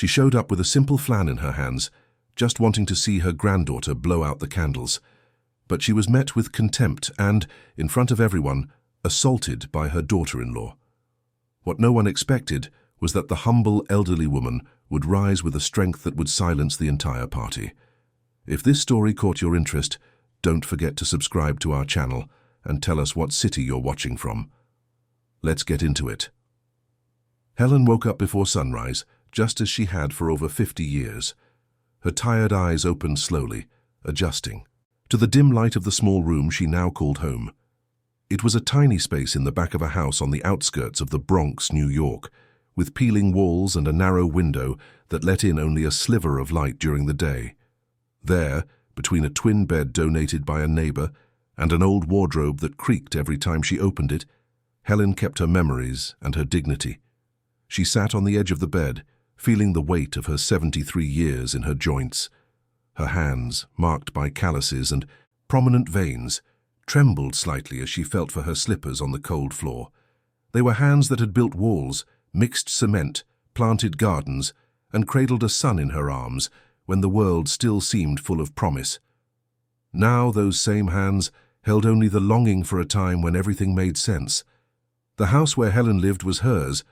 She showed up with a simple flan in her hands, just wanting to see her granddaughter blow out the candles. But she was met with contempt and, in front of everyone, assaulted by her daughter-in-law. What no one expected was that the humble elderly woman would rise with a strength that would silence the entire party. If this story caught your interest, don't forget to subscribe to our channel and tell us what city you're watching from. Let's get into it. Helen woke up before sunrise, just as she had for over 50 years. Her tired eyes opened slowly, adjusting to the dim light of the small room she now called home. It was a tiny space in the back of a house on the outskirts of the Bronx, New York, with peeling walls and a narrow window that let in only a sliver of light during the day. There, between a twin bed donated by a neighbor and an old wardrobe that creaked every time she opened it, Helen kept her memories and her dignity. She sat on the edge of the bed, feeling the weight of her 73 years in her joints. Her hands, marked by calluses and prominent veins, trembled slightly as she felt for her slippers on the cold floor. They were hands that had built walls, mixed cement, planted gardens, and cradled a son in her arms when the world still seemed full of promise. Now those same hands held only the longing for a time when everything made sense. The house where Helen lived was hers,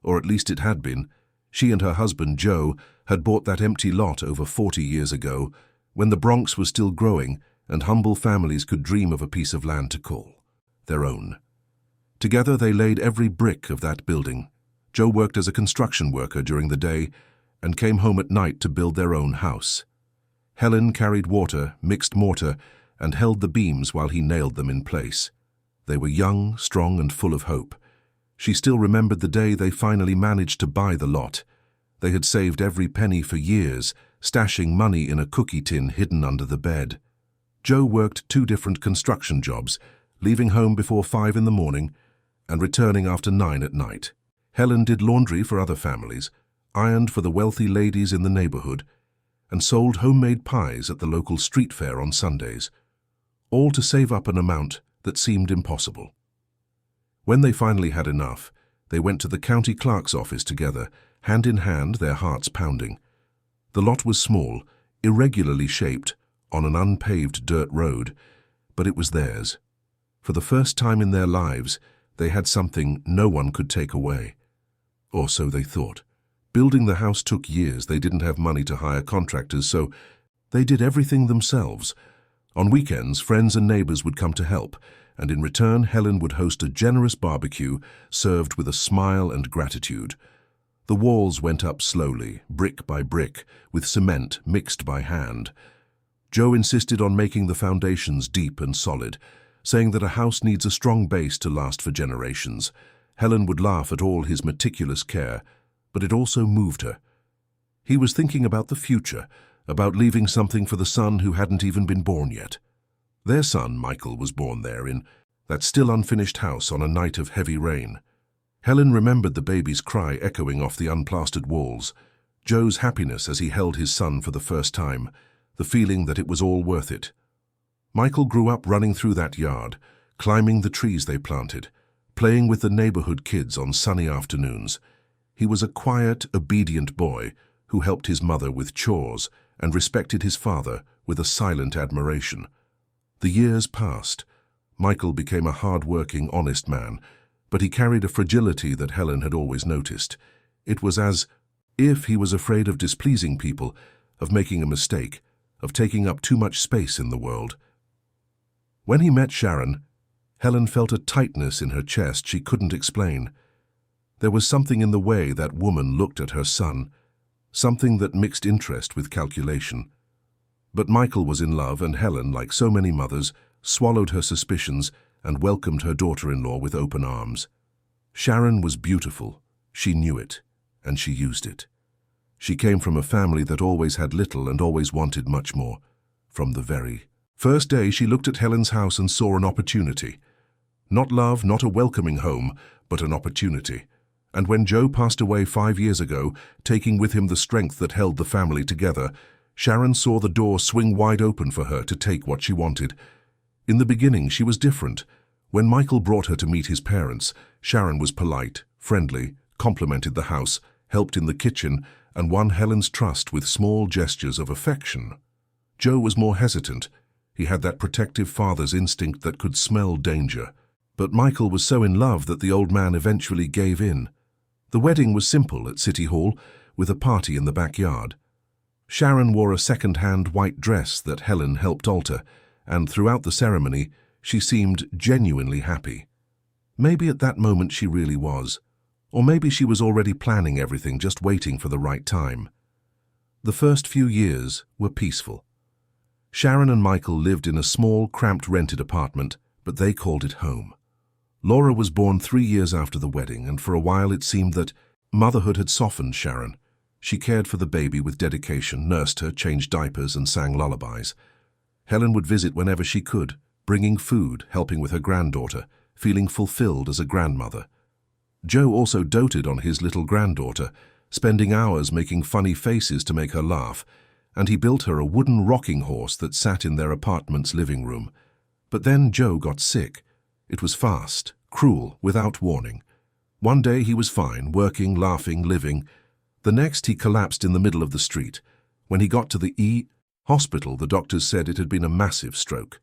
or at least it had been. She and her husband, Joe, had bought that empty lot over 40 years ago, when the Bronx was still growing and humble families could dream of a piece of land to call their own. Together they laid every brick of that building. Joe worked as a construction worker during the day and came home at night to build their own house. Helen carried water, mixed mortar, and held the beams while he nailed them in place. They were young, strong, and full of hope. She still remembered the day they finally managed to buy the lot. They had saved every penny for years, stashing money in a cookie tin hidden under the bed. Joe worked 2 different construction jobs, leaving home before 5 in the morning and returning after 9 at night. Helen did laundry for other families, ironed for the wealthy ladies in the neighborhood, and sold homemade pies at the local street fair on Sundays, all to save up an amount that seemed impossible. When they finally had enough, they went to the county clerk's office together, hand in hand, their hearts pounding. The lot was small, irregularly shaped, on an unpaved dirt road, but it was theirs. For the first time in their lives, they had something no one could take away. Or so they thought. Building the house took years. They didn't have money to hire contractors, so they did everything themselves. On weekends, friends and neighbors would come to help, and in return, Helen would host a generous barbecue served with a smile and gratitude. The walls went up slowly, brick by brick, with cement mixed by hand. Joe insisted on making the foundations deep and solid, saying that a house needs a strong base to last for generations. Helen would laugh at all his meticulous care, but it also moved her. He was thinking about the future, about leaving something for the son who hadn't even been born yet. Their son, Michael, was born there, in that still unfinished house on a night of heavy rain. Helen remembered the baby's cry echoing off the unplastered walls, Joe's happiness as he held his son for the first time, the feeling that it was all worth it. Michael grew up running through that yard, climbing the trees they planted, playing with the neighborhood kids on sunny afternoons. He was a quiet, obedient boy who helped his mother with chores and respected his father with a silent admiration. The years passed. Michael became a hard-working, honest man, but he carried a fragility that Helen had always noticed. It was as if he was afraid of displeasing people, of making a mistake, of taking up too much space in the world. When he met Sharon, Helen felt a tightness in her chest she couldn't explain. There was something in the way that woman looked at her son, something that mixed interest with calculation. But Michael was in love, and Helen, like so many mothers, swallowed her suspicions and welcomed her daughter-in-law with open arms. Sharon was beautiful. She knew it, and she used it. She came from a family that always had little and always wanted much more. From the very first day, she looked at Helen's house and saw an opportunity. Not love, not a welcoming home, but an opportunity. And when Joe passed away 5 years ago, taking with him the strength that held the family together, Sharon saw the door swing wide open for her to take what she wanted. In the beginning, she was different. When Michael brought her to meet his parents, Sharon was polite, friendly, complimented the house, helped in the kitchen, and won Helen's trust with small gestures of affection. Joe was more hesitant. He had that protective father's instinct that could smell danger. But Michael was so in love that the old man eventually gave in. The wedding was simple at City Hall, with a party in the backyard. Sharon wore a second-hand white dress that Helen helped alter, and throughout the ceremony, she seemed genuinely happy. Maybe at that moment she really was. Or maybe she was already planning everything, just waiting for the right time. The first few years were peaceful. Sharon and Michael lived in a small, cramped rented apartment, but they called it home. Laura was born 3 years after the wedding, and for a while it seemed that motherhood had softened Sharon. She cared for the baby with dedication, nursed her, changed diapers, and sang lullabies. Helen would visit whenever she could, bringing food, helping with her granddaughter, feeling fulfilled as a grandmother. Joe also doted on his little granddaughter, spending hours making funny faces to make her laugh, and he built her a wooden rocking horse that sat in their apartment's living room. But then Joe got sick. It was fast, cruel, without warning. One day he was fine, working, laughing, living. The next he collapsed in the middle of the street. When he got to the hospital, the doctors said it had been a massive stroke.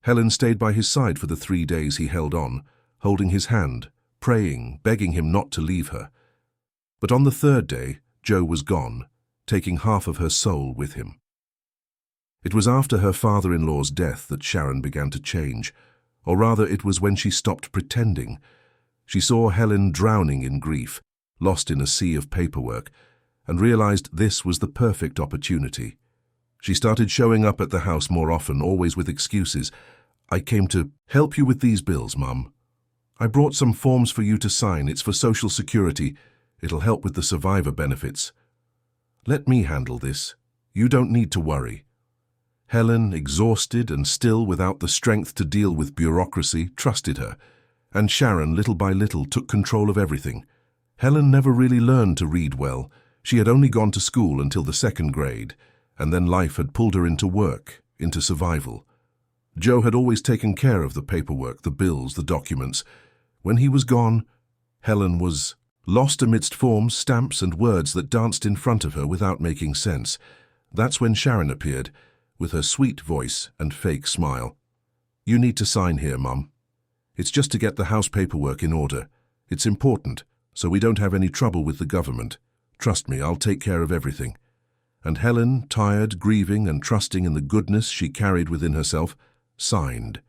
Helen stayed by his side for the 3 days he held on, holding his hand, praying, begging him not to leave her. But on the 3rd day, Joe was gone, taking half of her soul with him. It was after her father-in-law's death that Sharon began to change, or rather it was when she stopped pretending. She saw Helen drowning in grief, lost in a sea of paperwork, and realized this was the perfect opportunity. She started showing up at the house more often, always with excuses. "I came to help you with these bills, Mum. I brought some forms for you to sign. It's for Social Security. It'll help with the survivor benefits. Let me handle this. You don't need to worry." Helen, exhausted and still without the strength to deal with bureaucracy, trusted her, and Sharon, little by little, took control of everything. Helen never really learned to read well. She had only gone to school until the 2nd grade, and then life had pulled her into work, into survival. Joe had always taken care of the paperwork, the bills, the documents. When he was gone, Helen was lost amidst forms, stamps, and words that danced in front of her without making sense. That's when Sharon appeared, with her sweet voice and fake smile. "You need to sign here, Mum. It's just to get the house paperwork in order. It's important, so we don't have any trouble with the government. Trust me, I'll take care of everything." And Helen, tired, grieving, and trusting in the goodness she carried within herself, signed.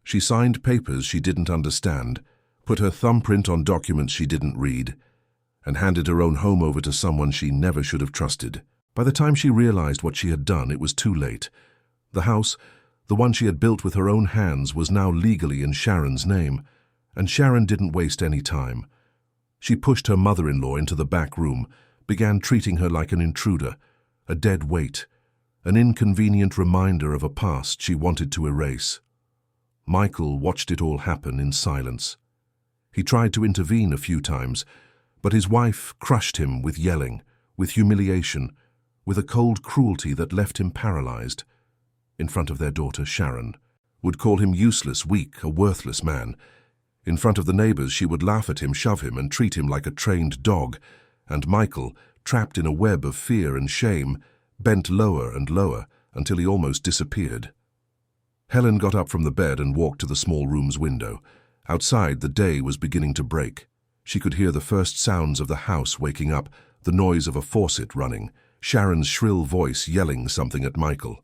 She signed papers she didn't understand, put her thumbprint on documents she didn't read, and handed her own home over to someone she never should have trusted. By the time she realized what she had done, it was too late. The house, the one she had built with her own hands, was now legally in Sharon's name, and Sharon didn't waste any time. She pushed her mother-in-law into the back room, began treating her like an intruder, a dead weight, an inconvenient reminder of a past she wanted to erase. Michael watched it all happen in silence. He tried to intervene a few times, but his wife crushed him with yelling, with humiliation, with a cold cruelty that left him paralyzed. In front of their daughter, Sharon would call him useless, weak, a worthless man. In front of the neighbors, she would laugh at him, shove him, and treat him like a trained dog. And Michael, trapped in a web of fear and shame, bent lower and lower until he almost disappeared. Helen got up from the bed and walked to the small room's window. Outside, the day was beginning to break. She could hear the first sounds of the house waking up, the noise of a faucet running, Sharon's shrill voice yelling something at Michael.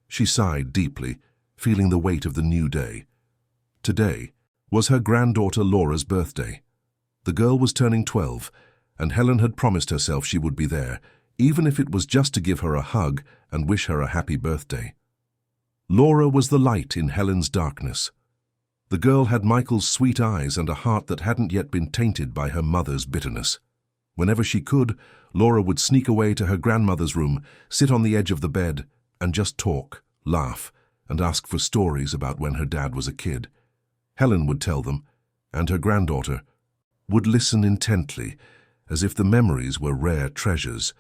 She sighed deeply, feeling the weight of the new day. Today was her granddaughter Laura's birthday. The girl was turning 12, and Helen had promised herself she would be there, even if it was just to give her a hug and wish her a happy birthday. Laura was the light in Helen's darkness. The girl had Michael's sweet eyes and a heart that hadn't yet been tainted by her mother's bitterness. Whenever she could, Laura would sneak away to her grandmother's room, sit on the edge of the bed, and just talk, laugh, and ask for stories about when her dad was a kid. Helen would tell them, and her granddaughter would listen intently, as if the memories were rare treasures.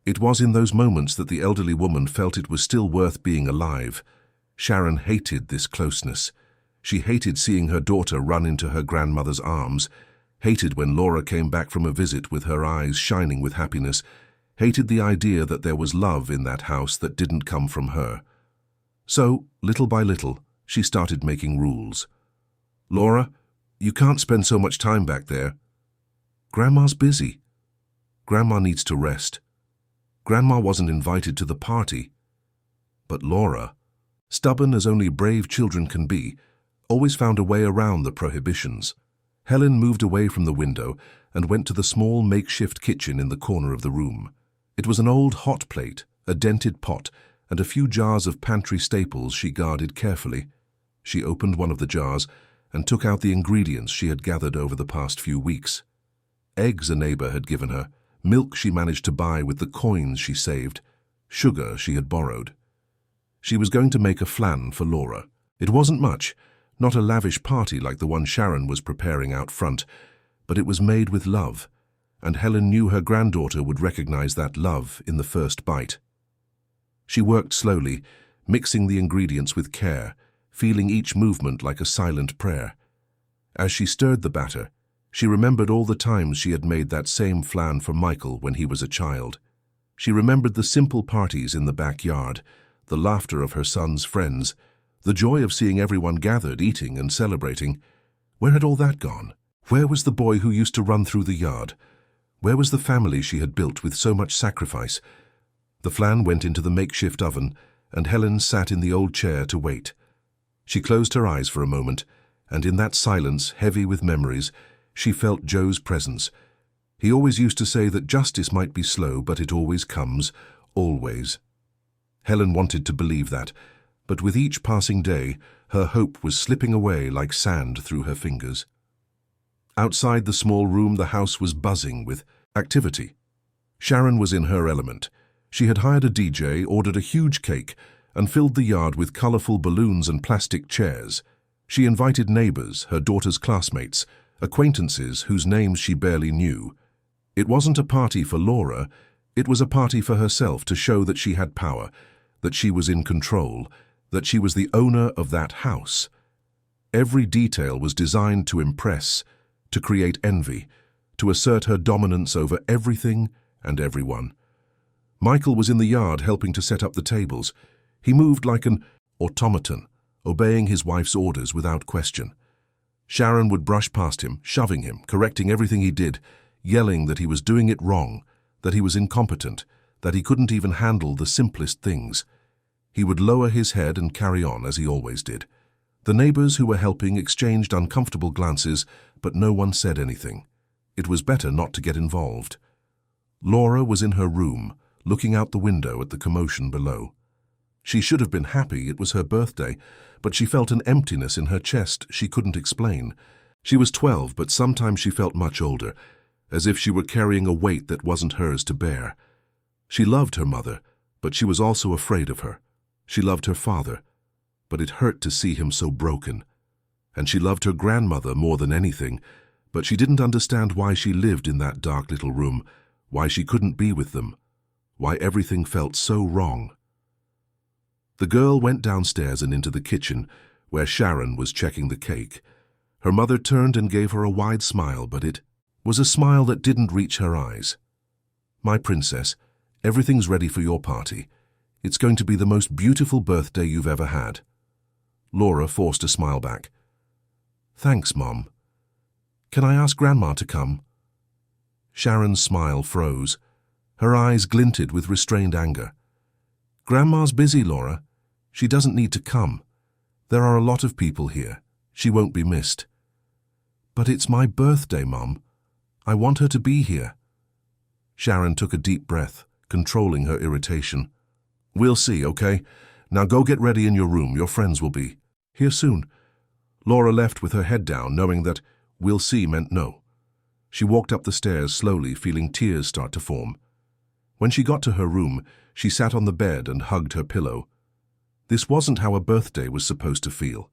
It was in those moments that the elderly woman felt it was still worth being alive. Sharon hated this closeness. She hated seeing her daughter run into her grandmother's arms, hated when Laura came back from a visit with her eyes shining with happiness, hated the idea that there was love in that house that didn't come from her. So, little by little, she started making rules. "Laura, you can't spend so much time back there. Grandma's busy. Grandma needs to rest. Grandma wasn't invited to the party." But Laura, stubborn as only brave children can be, always found a way around the prohibitions. Helen moved away from the window and went to the small makeshift kitchen in the corner of the room. It was an old hot plate, a dented pot, and a few jars of pantry staples she guarded carefully. She opened one of the jars and took out the ingredients she had gathered over the past few weeks. Eggs a neighbor had given her, milk she managed to buy with the coins she saved, sugar she had borrowed. She was going to make a flan for Laura. It wasn't much, not a lavish party like the one Sharon was preparing out front, but it was made with love, and Helen knew her granddaughter would recognize that love in the first bite. She worked slowly, mixing the ingredients with care, feeling each movement like a silent prayer. As she stirred the batter, she remembered all the times she had made that same flan for Michael when he was a child. She remembered the simple parties in the backyard, the laughter of her son's friends, the joy of seeing everyone gathered, eating and celebrating. Where had all that gone? Where was the boy who used to run through the yard? Where was the family she had built with so much sacrifice? The flan went into the makeshift oven, and Helen sat in the old chair to wait. She closed her eyes for a moment, and in that silence, heavy with memories, she felt Joe's presence. He always used to say that justice might be slow, but it always comes, always. Helen wanted to believe that, but with each passing day, her hope was slipping away like sand through her fingers. Outside the small room, the house was buzzing with activity. Sharon was in her element. She had hired a DJ, ordered a huge cake, and filled the yard with colorful balloons and plastic chairs. She invited neighbors, her daughter's classmates, acquaintances whose names she barely knew. It wasn't a party for Laura, it was a party for herself to show that she had power, that she was in control, that she was the owner of that house. Every detail was designed to impress, to create envy, to assert her dominance over everything and everyone. Michael was in the yard helping to set up the tables. He moved like an automaton, obeying his wife's orders without question. Sharon would brush past him, shoving him, correcting everything he did, yelling that he was doing it wrong, that he was incompetent, that he couldn't even handle the simplest things. He would lower his head and carry on as he always did. The neighbors who were helping exchanged uncomfortable glances, but no one said anything. It was better not to get involved. Laura was in her room, looking out the window at the commotion below. She should have been happy, it was her birthday, but she felt an emptiness in her chest she couldn't explain. She was 12, but sometimes she felt much older, as if she were carrying a weight that wasn't hers to bear. She loved her mother, but she was also afraid of her. She loved her father, but it hurt to see him so broken. And she loved her grandmother more than anything, but she didn't understand why she lived in that dark little room, why she couldn't be with them, why everything felt so wrong. The girl went downstairs and into the kitchen, where Sharon was checking the cake. Her mother turned and gave her a wide smile, but it was a smile that didn't reach her eyes. "My princess, everything's ready for your party. It's going to be the most beautiful birthday you've ever had." Laura forced a smile back. "Thanks, Mom. Can I ask Grandma to come?" Sharon's smile froze. Her eyes glinted with restrained anger. "Grandma's busy, Laura. She doesn't need to come. There are a lot of people here. She won't be missed." "But it's my birthday, Mom. I want her to be here." Sharon took a deep breath, controlling her irritation. "We'll see, okay? Now go get ready in your room. Your friends will be here soon." Laura left with her head down, knowing that "we'll see" meant no. She walked up the stairs slowly, feeling tears start to form. When she got to her room, she sat on the bed and hugged her pillow. This wasn't how a birthday was supposed to feel.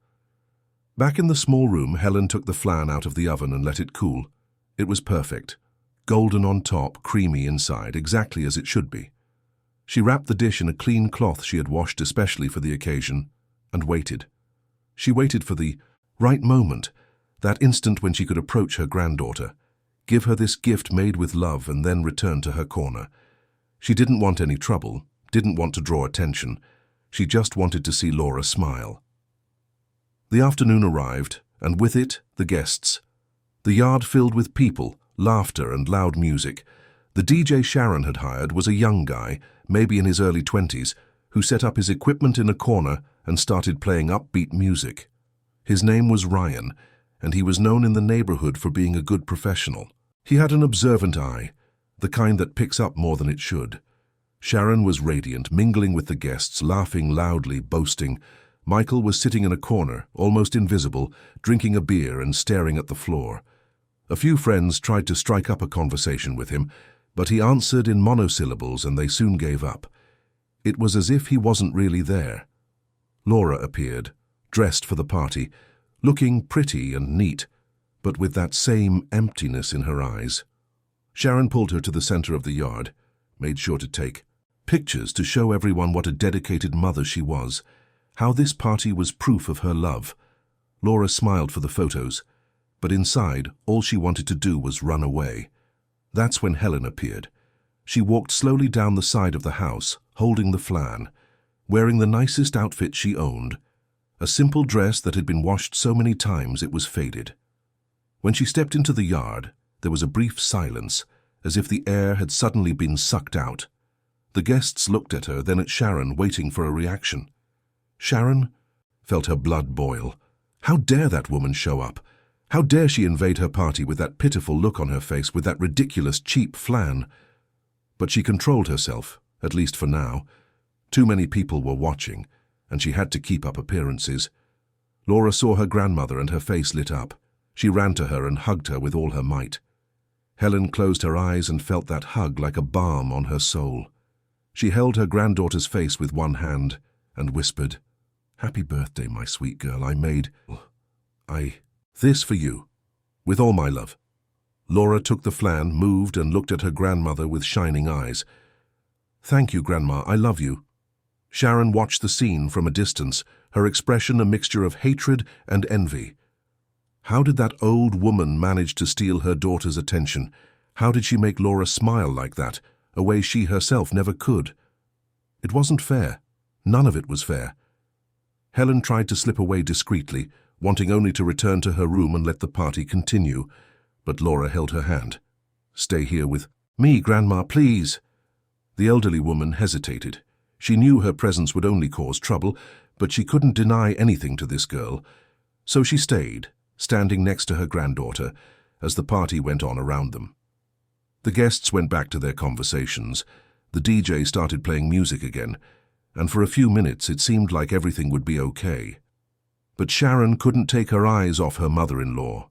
Back in the small room, Helen took the flan out of the oven and let it cool. It was perfect. Golden on top, creamy inside, exactly as it should be. She wrapped the dish in a clean cloth she had washed especially for the occasion, and waited. She waited for the right moment, that instant when she could approach her granddaughter, give her this gift made with love, and then return to her corner. She didn't want any trouble, didn't want to draw attention. She just wanted to see Laura smile. The afternoon arrived, and with it, the guests. The yard filled with people, laughter and loud music. The DJ Sharon had hired was a young guy, maybe in his early 20s, who set up his equipment in a corner and started playing upbeat music. His name was Ryan, and he was known in the neighborhood for being a good professional. He had an observant eye, the kind that picks up more than it should. Sharon was radiant, mingling with the guests, laughing loudly, boasting. Michael was sitting in a corner, almost invisible, drinking a beer and staring at the floor. A few friends tried to strike up a conversation with him, but he answered in monosyllables and they soon gave up. It was as if he wasn't really there. Laura appeared, dressed for the party, looking pretty and neat, but with that same emptiness in her eyes. Sharon pulled her to the center of the yard, made sure to take pictures to show everyone what a dedicated mother she was, how this party was proof of her love. Laura smiled for the photos, but inside, all she wanted to do was run away. That's when Helen appeared. She walked slowly down the side of the house, holding the flan, wearing the nicest outfit she owned, a simple dress that had been washed so many times it was faded. When she stepped into the yard, there was a brief silence, as if the air had suddenly been sucked out. The guests looked at her, then at Sharon, waiting for a reaction. Sharon felt her blood boil. How dare that woman show up? How dare she invade her party with that pitiful look on her face, with that ridiculous, cheap flan? But she controlled herself, at least for now. Too many people were watching, and she had to keep up appearances. Laura saw her grandmother and her face lit up. She ran to her and hugged her with all her might. Helen closed her eyes and felt that hug like a balm on her soul. She held her granddaughter's face with one hand and whispered, "Happy birthday, my sweet girl. This for you, with all my love." Laura took the flan, moved, and looked at her grandmother with shining eyes. "Thank you, Grandma. I love you." Sharon watched the scene from a distance, her expression a mixture of hatred and envy. How did that old woman manage to steal her daughter's attention? How did she make Laura smile like that, a way she herself never could? It wasn't fair. None of it was fair. Helen tried to slip away discreetly, wanting only to return to her room and let the party continue, but Laura held her hand. "Stay here with me, Grandma, please." The elderly woman hesitated. She knew her presence would only cause trouble, but she couldn't deny anything to this girl. So she stayed, standing next to her granddaughter, as the party went on around them. The guests went back to their conversations. The DJ started playing music again, and for a few minutes it seemed like everything would be okay. But Sharon couldn't take her eyes off her mother-in-law.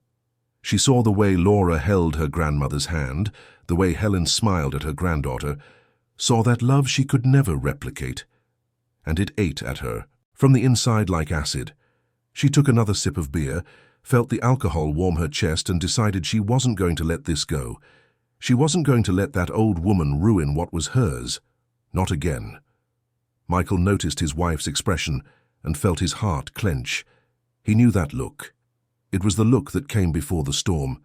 She saw the way Laura held her grandmother's hand, the way Helen smiled at her granddaughter, saw that love she could never replicate. And it ate at her, from the inside like acid. She took another sip of beer, felt the alcohol warm her chest, and decided she wasn't going to let this go. She wasn't going to let that old woman ruin what was hers. Not again. Michael noticed his wife's expression and felt his heart clench. He knew that look. It was the look that came before the storm.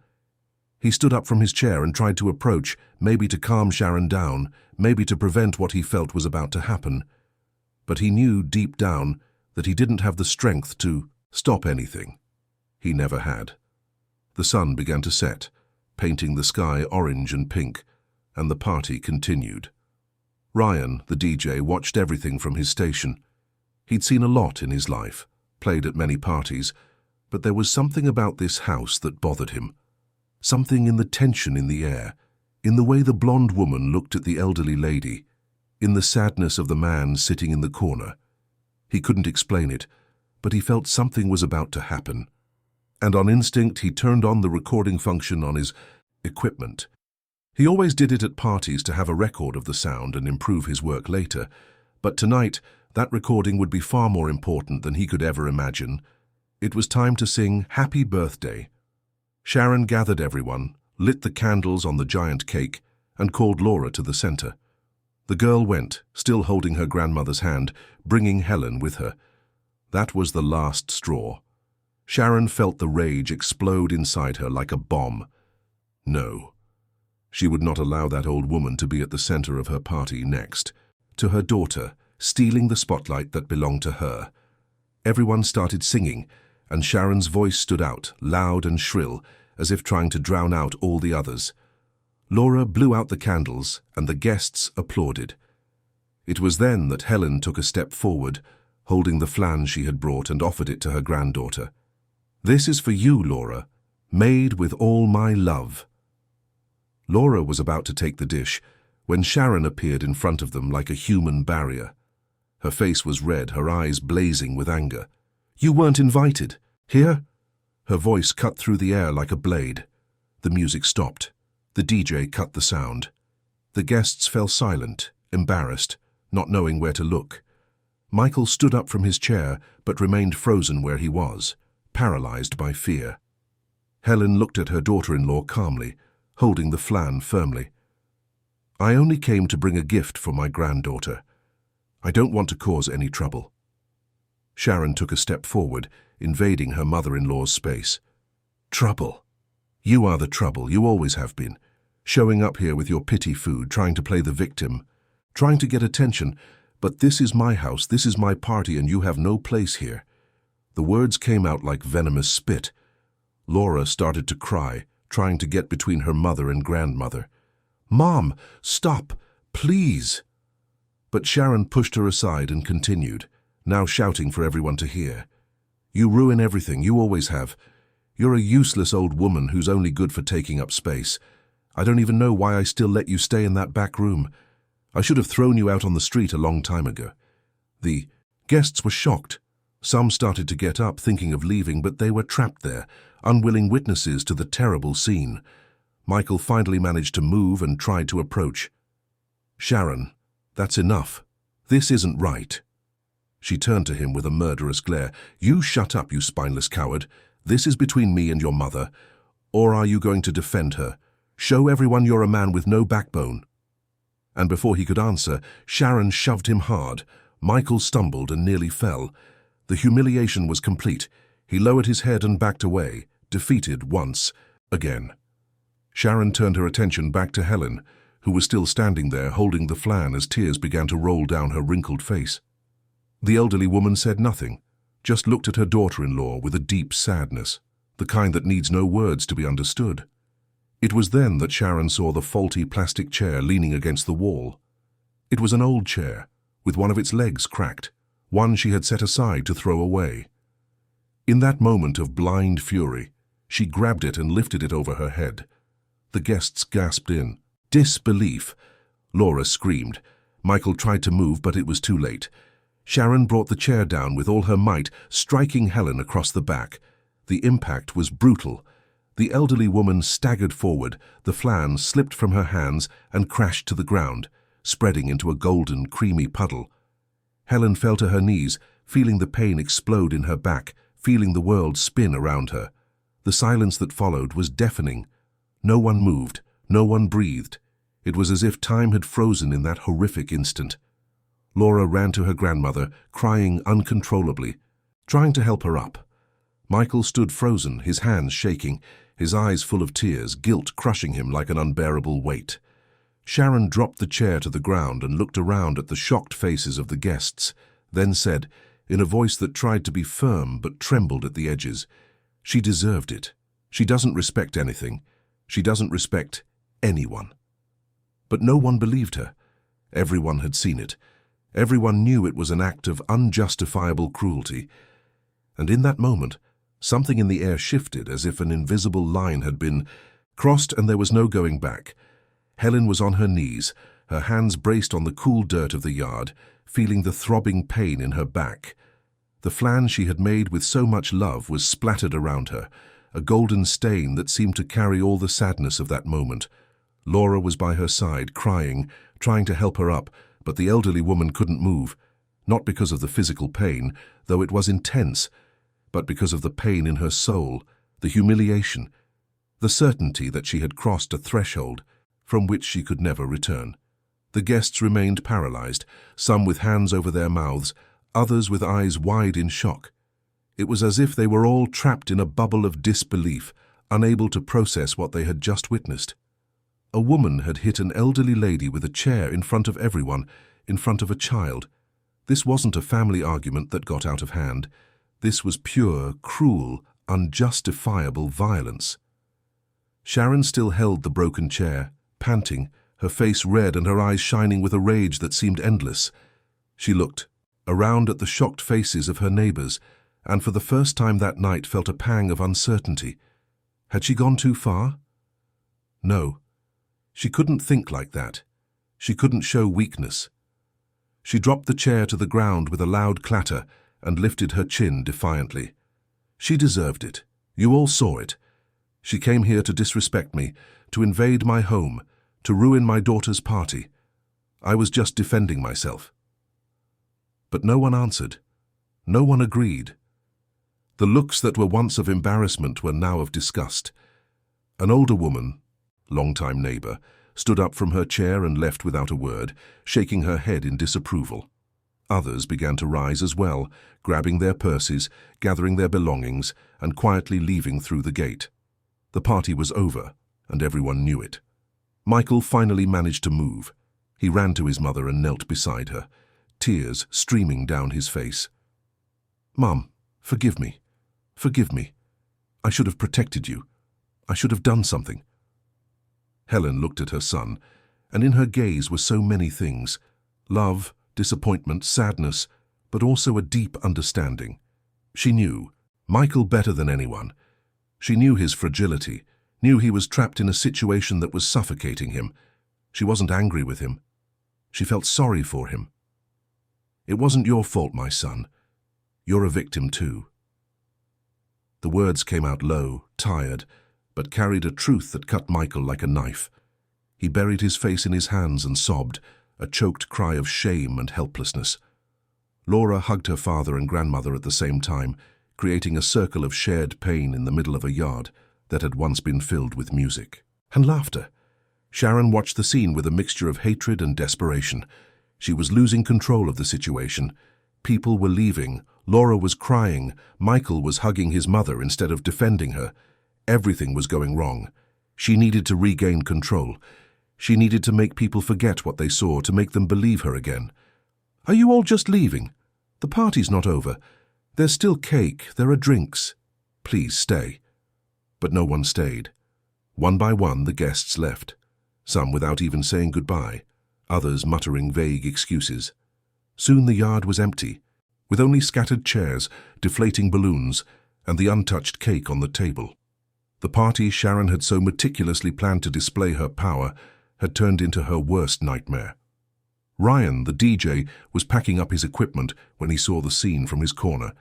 He stood up from his chair and tried to approach, maybe to calm Sharon down, maybe to prevent what he felt was about to happen. But he knew deep down that he didn't have the strength to stop anything. He never had. The sun began to set, painting the sky orange and pink, and the party continued. Ryan, the DJ, watched everything from his station. He'd seen a lot in his life, played at many parties, but there was something about this house that bothered him. Something in the tension in the air, in the way the blonde woman looked at the elderly lady, in the sadness of the man sitting in the corner. He couldn't explain it, but he felt something was about to happen. And on instinct, he turned on the recording function on his equipment. He always did it at parties to have a record of the sound and improve his work later, but tonight, that recording would be far more important than he could ever imagine. It was time to sing Happy Birthday. Sharon gathered everyone, lit the candles on the giant cake, and called Laura to the center. The girl went, still holding her grandmother's hand, bringing Helen with her. That was the last straw. Sharon felt the rage explode inside her like a bomb. No. She would not allow that old woman to be at the center of her party next. To her daughter, stealing the spotlight that belonged to her. Everyone started singing, and Sharon's voice stood out, loud and shrill, as if trying to drown out all the others. Laura blew out the candles, and the guests applauded. It was then that Helen took a step forward, holding the flan she had brought, and offered it to her granddaughter. "This is for you, Laura, made with all my love." Laura was about to take the dish when Sharon appeared in front of them like a human barrier. Her face was red, her eyes blazing with anger. "You weren't invited. Here?" Her voice cut through the air like a blade. The music stopped. The DJ cut the sound. The guests fell silent, embarrassed, not knowing where to look. Michael stood up from his chair but remained frozen where he was, paralyzed by fear. Helen looked at her daughter-in-law calmly, holding the flan firmly. "I only came to bring a gift for my granddaughter. I don't want to cause any trouble." Sharon took a step forward, invading her mother-in-law's space. "Trouble? You are the trouble, you always have been. Showing up here with your pity food, trying to play the victim, trying to get attention, but this is my house, this is my party, and you have no place here." The words came out like venomous spit. Laura started to cry, trying to get between her mother and grandmother. "Mom, stop, please!" But Sharon pushed her aside and continued, now shouting for everyone to hear. "You ruin everything, you always have. You're a useless old woman who's only good for taking up space. I don't even know why I still let you stay in that back room. I should have thrown you out on the street a long time ago." The guests were shocked. Some started to get up, thinking of leaving, but they were trapped there, unwilling witnesses to the terrible scene. Michael finally managed to move and tried to approach. "Sharon, that's enough. This isn't right." She turned to him with a murderous glare. "You shut up, you spineless coward. This is between me and your mother. Or are you going to defend her? Show everyone you're a man with no backbone." And before he could answer, Sharon shoved him hard. Michael stumbled and nearly fell. The humiliation was complete. He lowered his head and backed away, defeated once again. Sharon turned her attention back to Helen, who was still standing there holding the flan as tears began to roll down her wrinkled face. The elderly woman said nothing, just looked at her daughter-in-law with a deep sadness, the kind that needs no words to be understood. It was then that Sharon saw the faulty plastic chair leaning against the wall. It was an old chair, with one of its legs cracked, one she had set aside to throw away. In that moment of blind fury, she grabbed it and lifted it over her head. The guests gasped in disbelief. Laura screamed. Michael tried to move, but it was too late. Sharon brought the chair down with all her might, striking Helen across the back. The impact was brutal. The elderly woman staggered forward, the flan slipped from her hands and crashed to the ground, spreading into a golden, creamy puddle. Helen fell to her knees, feeling the pain explode in her back, feeling the world spin around her. The silence that followed was deafening. No one moved, no one breathed. It was as if time had frozen in that horrific instant. Laura ran to her grandmother, crying uncontrollably, trying to help her up. Michael stood frozen, his hands shaking, his eyes full of tears, guilt crushing him like an unbearable weight. Sharon dropped the chair to the ground and looked around at the shocked faces of the guests, then said, in a voice that tried to be firm but trembled at the edges, "She deserved it. She doesn't respect anything. She doesn't respect anyone." But no one believed her. Everyone had seen it. Everyone knew it was an act of unjustifiable cruelty. And in that moment, something in the air shifted as if an invisible line had been crossed and there was no going back. Helen was on her knees, her hands braced on the cool dirt of the yard, feeling the throbbing pain in her back. The flan she had made with so much love was splattered around her, a golden stain that seemed to carry all the sadness of that moment. Laura was by her side, crying, trying to help her up, but the elderly woman couldn't move, not because of the physical pain, though it was intense, but because of the pain in her soul, the humiliation, the certainty that she had crossed a threshold from which she could never return. The guests remained paralyzed, some with hands over their mouths, others with eyes wide in shock. It was as if they were all trapped in a bubble of disbelief, unable to process what they had just witnessed. A woman had hit an elderly lady with a chair in front of everyone, in front of a child. This wasn't a family argument that got out of hand. This was pure, cruel, unjustifiable violence. Sharon still held the broken chair, panting, her face red and her eyes shining with a rage that seemed endless. She looked around at the shocked faces of her neighbors, and for the first time that night felt a pang of uncertainty. Had she gone too far? No. She couldn't think like that. She couldn't show weakness. She dropped the chair to the ground with a loud clatter and lifted her chin defiantly. She deserved it. You all saw it. She came here to disrespect me, to invade my home, to ruin my daughter's party. I was just defending myself. But no one answered. No one agreed. The looks that were once of embarrassment were now of disgust. An older woman, long-time neighbor, stood up from her chair and left without a word, shaking her head in disapproval. Others began to rise as well, grabbing their purses, gathering their belongings, and quietly leaving through the gate. The party was over, and everyone knew it. Michael finally managed to move. He ran to his mother and knelt beside her, tears streaming down his face. "Mum, forgive me. Forgive me. I should have protected you. I should have done something." Helen looked at her son, and in her gaze were so many things: love, disappointment, sadness, but also a deep understanding. She knew Michael better than anyone. She knew his fragility, knew he was trapped in a situation that was suffocating him. She wasn't angry with him. She felt sorry for him. "It wasn't your fault, my son. You're a victim too." The words came out low, tired, but carried a truth that cut Michael like a knife. He buried his face in his hands and sobbed, a choked cry of shame and helplessness. Laura hugged her father and grandmother at the same time, creating a circle of shared pain in the middle of a yard that had once been filled with music and laughter. Sharon watched the scene with a mixture of hatred and desperation. She was losing control of the situation. People were leaving. Laura was crying. Michael was hugging his mother instead of defending her. Everything was going wrong. She needed to regain control. She needed to make people forget what they saw, to make them believe her again. "Are you all just leaving? The party's not over. There's still cake, there are drinks. Please stay." But no one stayed. One by one, the guests left, some without even saying goodbye, others muttering vague excuses. Soon the yard was empty, with only scattered chairs, deflating balloons, and the untouched cake on the table. The party Sharon had so meticulously planned to display her power had turned into her worst nightmare. Ryan, the DJ, was packing up his equipment when he saw the scene from his corner.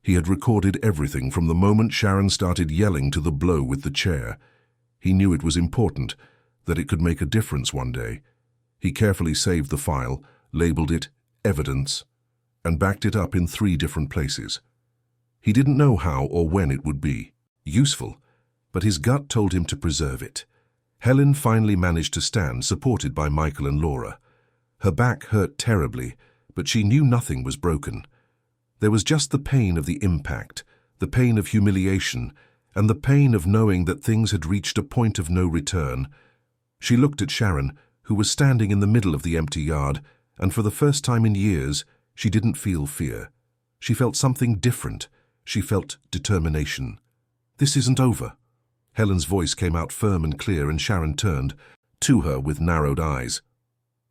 He had recorded everything from the moment Sharon started yelling to the blow with the chair. He knew it was important, that it could make a difference one day. He carefully saved the file, labeled it evidence, and backed it up in 3 different places. He didn't know how or when it would be useful, but his gut told him to preserve it. Helen finally managed to stand, supported by Michael and Laura. Her back hurt terribly, but she knew nothing was broken. There was just the pain of the impact, the pain of humiliation, and the pain of knowing that things had reached a point of no return. She looked at Sharon, who was standing in the middle of the empty yard, and for the first time in years, she didn't feel fear. She felt something different. She felt determination. "This isn't over." Helen's voice came out firm and clear, and Sharon turned to her with narrowed eyes.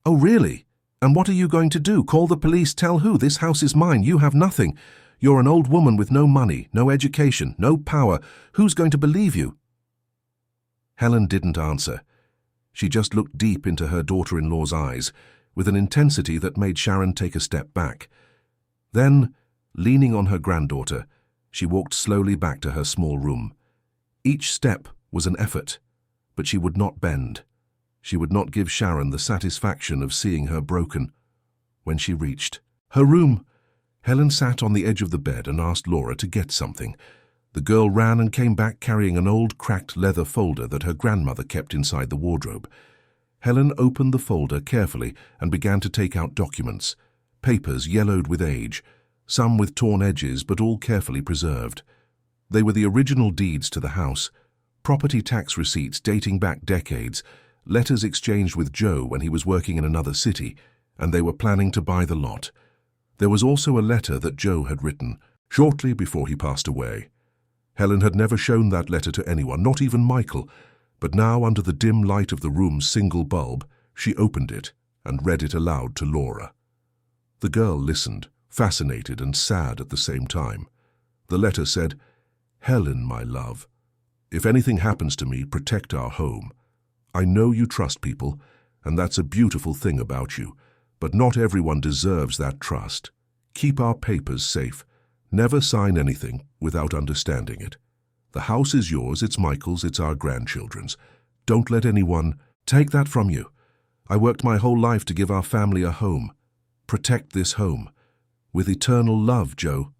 "Oh, really? And what are you going to do? Call the police? Tell who? This house is mine. You have nothing. You're an old woman with no money, no education, no power. Who's going to believe you?" Helen didn't answer. She just looked deep into her daughter-in-law's eyes, with an intensity that made Sharon take a step back. Then, leaning on her granddaughter, she walked slowly back to her small room. Each step was an effort, but she would not bend. She would not give Sharon the satisfaction of seeing her broken. When she reached her room, Helen sat on the edge of the bed and asked Laura to get something. The girl ran and came back carrying an old cracked leather folder that her grandmother kept inside the wardrobe. Helen opened the folder carefully and began to take out documents, papers yellowed with age, some with torn edges but all carefully preserved. They were the original deeds to the house, property tax receipts dating back decades, letters exchanged with Joe when he was working in another city, and they were planning to buy the lot. There was also a letter that Joe had written shortly before he passed away. Helen had never shown that letter to anyone, not even Michael, but now, under the dim light of the room's single bulb, she opened it and read it aloud to Laura. The girl listened, fascinated and sad at the same time. The letter said, "Helen, my love, if anything happens to me, protect our home. I know you trust people, and that's a beautiful thing about you, but not everyone deserves that trust. Keep our papers safe. Never sign anything without understanding it. The house is yours, it's Michael's, it's our grandchildren's. Don't let anyone take that from you. I worked my whole life to give our family a home. Protect this home. With eternal love, Joe."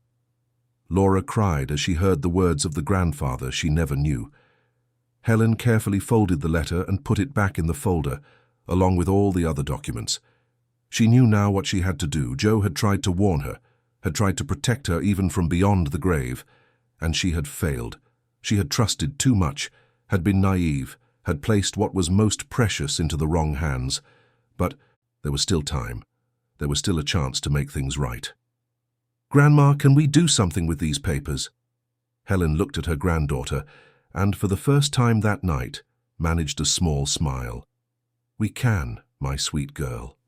Laura cried as she heard the words of the grandfather she never knew. Helen carefully folded the letter and put it back in the folder, along with all the other documents. She knew now what she had to do. Joe had tried to warn her, had tried to protect her even from beyond the grave, and she had failed. She had trusted too much, had been naive, had placed what was most precious into the wrong hands. But there was still time. There was still a chance to make things right. "Grandma, can we do something with these papers?" Helen looked at her granddaughter and, for the first time that night, managed a small smile. "We can, my sweet girl.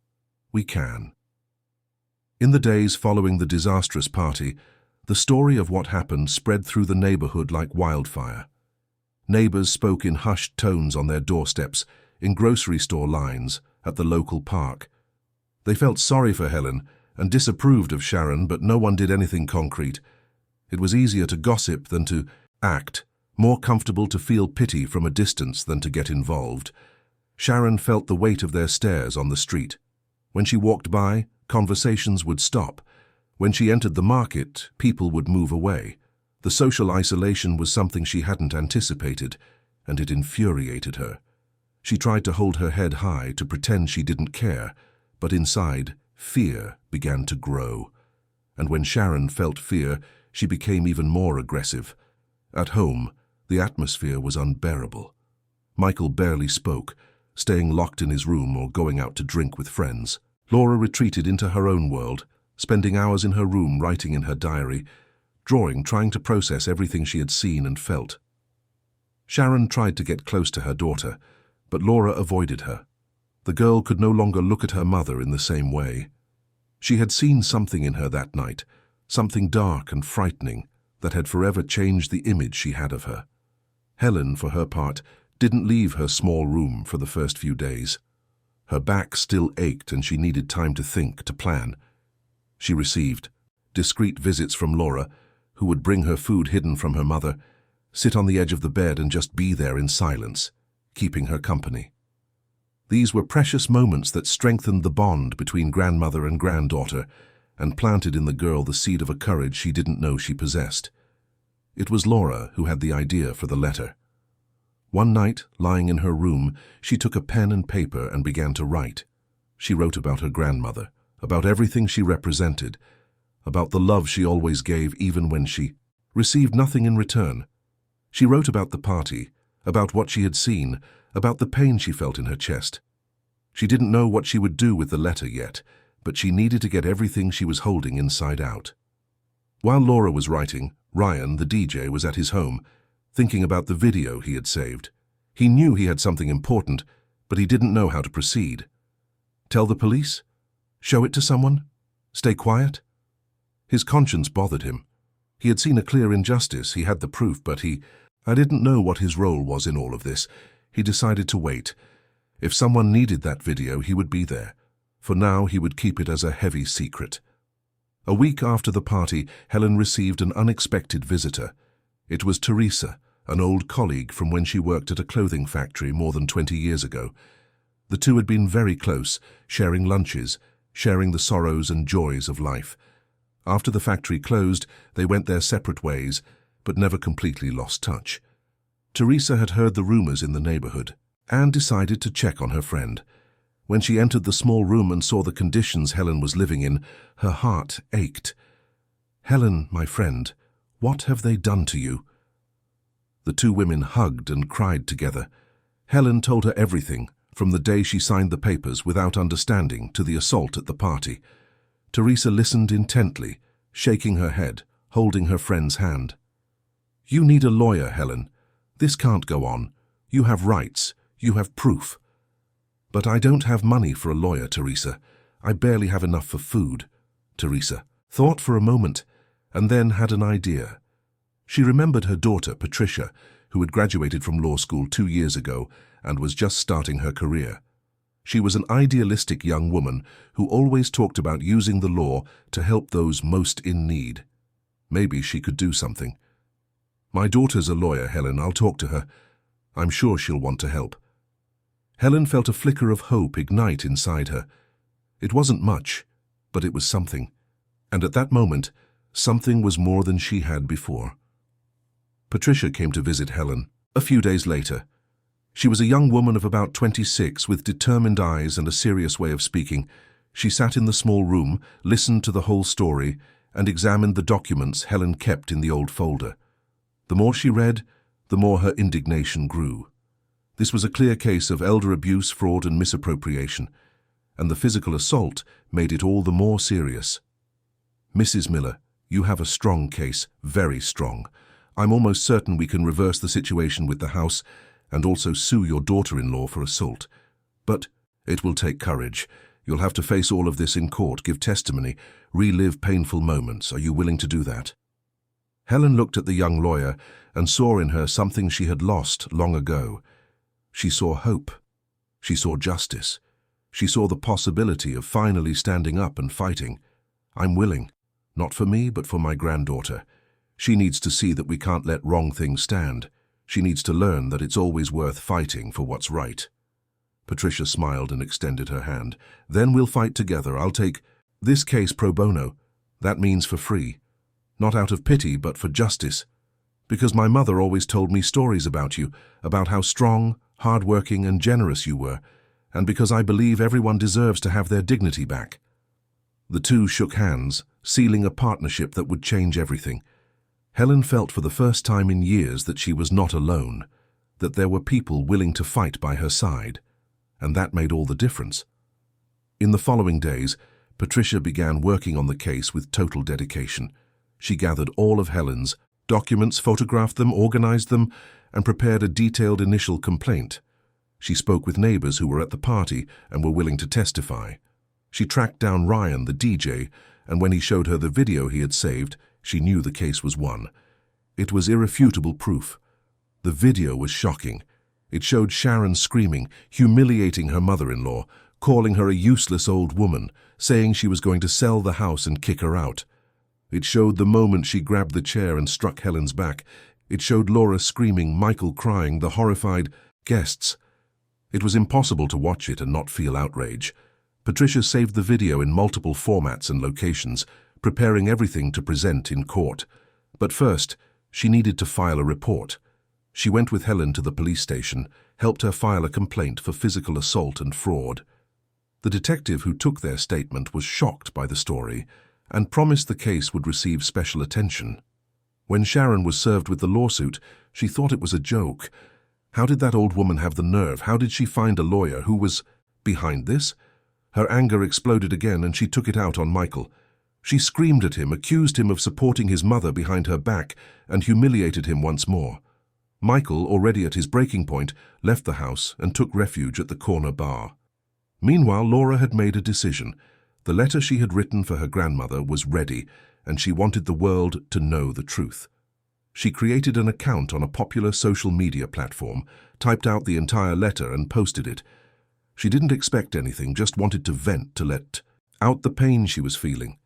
We can." In the days following the disastrous party, the story of what happened spread through the neighborhood like wildfire. Neighbors spoke in hushed tones on their doorsteps, in grocery store lines, at the local park. They felt sorry for Helen and disapproved of Sharon, but no one did anything concrete. It was easier to gossip than to act, more comfortable to feel pity from a distance than to get involved. Sharon felt the weight of their stares on the street. When she walked by, conversations would stop. When she entered the market, people would move away. The social isolation was something she hadn't anticipated, and it infuriated her. She tried to hold her head high to pretend she didn't care, but inside, fear began to grow. And when Sharon felt fear, she became even more aggressive. At home, the atmosphere was unbearable. Michael barely spoke, staying locked in his room or going out to drink with friends. Laura retreated into her own world, spending hours in her room writing in her diary, drawing, trying to process everything she had seen and felt. Sharon tried to get close to her daughter, but Laura avoided her. The girl could no longer look at her mother in the same way. She had seen something in her that night, something dark and frightening that had forever changed the image she had of her. Helen, for her part, didn't leave her small room for the first few days. Her back still ached and she needed time to think, to plan. She received discreet visits from Laura, who would bring her food hidden from her mother, sit on the edge of the bed and just be there in silence, keeping her company. These were precious moments that strengthened the bond between grandmother and granddaughter and planted in the girl the seed of a courage she didn't know she possessed. It was Laura who had the idea for the letter. One night, lying in her room, she took a pen and paper and began to write. She wrote about her grandmother, about everything she represented, about the love she always gave even when she received nothing in return. She wrote about the party, about what she had seen, about the pain she felt in her chest. She didn't know what she would do with the letter yet, but she needed to get everything she was holding inside out. While Laura was writing, Ryan, the DJ, was at his home, thinking about the video he had saved. He knew he had something important, but he didn't know how to proceed. Tell the police? Show it to someone? Stay quiet? His conscience bothered him. He had seen a clear injustice, he had the proof, but I didn't know what his role was in all of this. He decided to wait. If someone needed that video, he would be there. For now, he would keep it as a heavy secret. A week after the party, Helen received an unexpected visitor. It was Teresa, an old colleague from when she worked at a clothing factory more than 20 years ago. The two had been very close, sharing lunches, sharing the sorrows and joys of life. After the factory closed, they went their separate ways, but never completely lost touch. Teresa had heard the rumors in the neighborhood and decided to check on her friend. When she entered the small room and saw the conditions Helen was living in, her heart ached. "Helen, my friend, what have they done to you?" The two women hugged and cried together. Helen told her everything, from the day she signed the papers without understanding to the assault at the party. Teresa listened intently, shaking her head, holding her friend's hand. "You need a lawyer, Helen. This can't go on. You have rights. You have proof." "But I don't have money for a lawyer, Teresa. I barely have enough for food." Teresa thought for a moment and then had an idea. She remembered her daughter, Patricia, who had graduated from law school 2 years ago and was just starting her career. She was an idealistic young woman who always talked about using the law to help those most in need. Maybe she could do something. "My daughter's a lawyer, Helen. I'll talk to her. I'm sure she'll want to help." Helen felt a flicker of hope ignite inside her. It wasn't much, but it was something. And at that moment, something was more than she had before. Patricia came to visit Helen a few days later. She was a young woman of about 26 with determined eyes and a serious way of speaking. She sat in the small room, listened to the whole story, and examined the documents Helen kept in the old folder. The more she read, the more her indignation grew. This was a clear case of elder abuse, fraud, and misappropriation, and the physical assault made it all the more serious. "Mrs. Miller, you have a strong case, very strong. I'm almost certain we can reverse the situation with the house and also sue your daughter-in-law for assault. But it will take courage. You'll have to face all of this in court, give testimony, relive painful moments. Are you willing to do that?" Helen looked at the young lawyer and saw in her something she had lost long ago. She saw hope. She saw justice. She saw the possibility of finally standing up and fighting. "I'm willing. Not for me, but for my granddaughter. She needs to see that we can't let wrong things stand. She needs to learn that it's always worth fighting for what's right." Patricia smiled and extended her hand. "Then we'll fight together. I'll take this case pro bono. That means for free. Not out of pity, but for justice. Because my mother always told me stories about you, about how strong, hard-working, and generous you were, and because I believe everyone deserves to have their dignity back." The two shook hands, sealing a partnership that would change everything. Helen felt for the first time in years that she was not alone, that there were people willing to fight by her side, and that made all the difference. In the following days, Patricia began working on the case with total dedication. She gathered all of Helen's documents, photographed them, organized them, and prepared a detailed initial complaint. She spoke with neighbors who were at the party and were willing to testify. She tracked down Ryan, the DJ, and when he showed her the video he had saved, she knew the case was won. It was irrefutable proof. The video was shocking. It showed Sharon screaming, humiliating her mother-in-law, calling her a useless old woman, saying she was going to sell the house and kick her out. It showed the moment she grabbed the chair and struck Helen's back. It showed Laura screaming, Michael crying, the horrified guests. It was impossible to watch it and not feel outrage. Patricia saved the video in multiple formats and locations, preparing everything to present in court. But first, she needed to file a report. She went with Helen to the police station, helped her file a complaint for physical assault and fraud. The detective who took their statement was shocked by the story and promised the case would receive special attention. When Sharon was served with the lawsuit, she thought it was a joke. How did that old woman have the nerve? How did she find a lawyer who was behind this? Her anger exploded again and she took it out on Michael. She screamed at him, accused him of supporting his mother behind her back, and humiliated him once more. Michael, already at his breaking point, left the house and took refuge at the corner bar. Meanwhile, Laura had made a decision. The letter she had written for her grandmother was ready, and she wanted the world to know the truth. She created an account on a popular social media platform, typed out the entire letter and posted it. She didn't expect anything, just wanted to vent, to let out the pain she was feeling.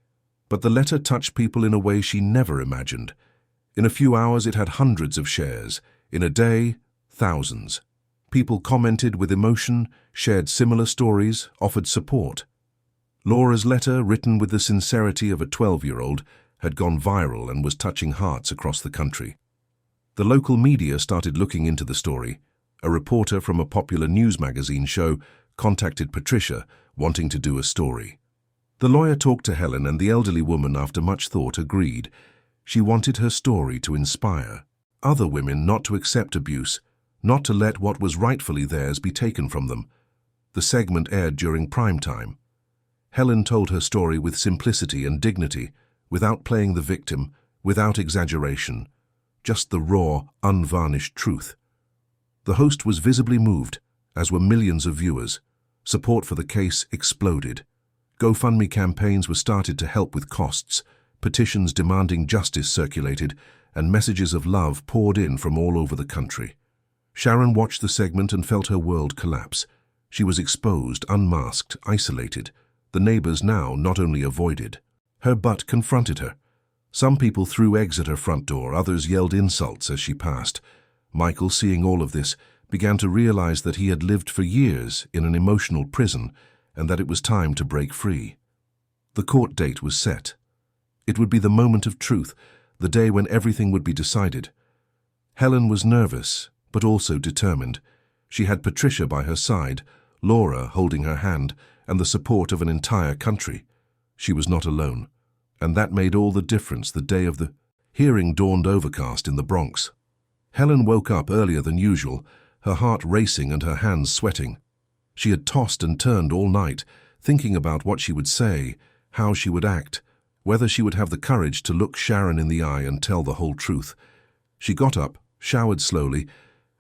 But the letter touched people in a way she never imagined. In a few hours it had hundreds of shares. In a day, thousands. People commented with emotion, shared similar stories, offered support. Laura's letter, written with the sincerity of a 12-year-old, had gone viral and was touching hearts across the country. The local media started looking into the story. A reporter from a popular news magazine show contacted Patricia, wanting to do a story. The lawyer talked to Helen, and the elderly woman, after much thought, agreed. She wanted her story to inspire other women not to accept abuse, not to let what was rightfully theirs be taken from them. The segment aired during prime time. Helen told her story with simplicity and dignity, without playing the victim, without exaggeration, just the raw, unvarnished truth. The host was visibly moved, as were millions of viewers. Support for the case exploded. GoFundMe campaigns were started to help with costs, petitions demanding justice circulated, and messages of love poured in from all over the country. Sharon watched the segment and felt her world collapse. She was exposed, unmasked, isolated. The neighbors now not only avoided her but confronted her. Some people threw eggs at her front door, others yelled insults as she passed. Michael, seeing all of this, began to realize that he had lived for years in an emotional prison and that it was time to break free. The court date was set. It would be the moment of truth, the day when everything would be decided. Helen was nervous, but also determined. She had Patricia by her side, Laura holding her hand, and the support of an entire country. She was not alone, and that made all the difference. The day of the hearing dawned overcast in the Bronx. Helen woke up earlier than usual, her heart racing and her hands sweating. She had tossed and turned all night, thinking about what she would say, how she would act, whether she would have the courage to look Sharon in the eye and tell the whole truth. She got up, showered slowly,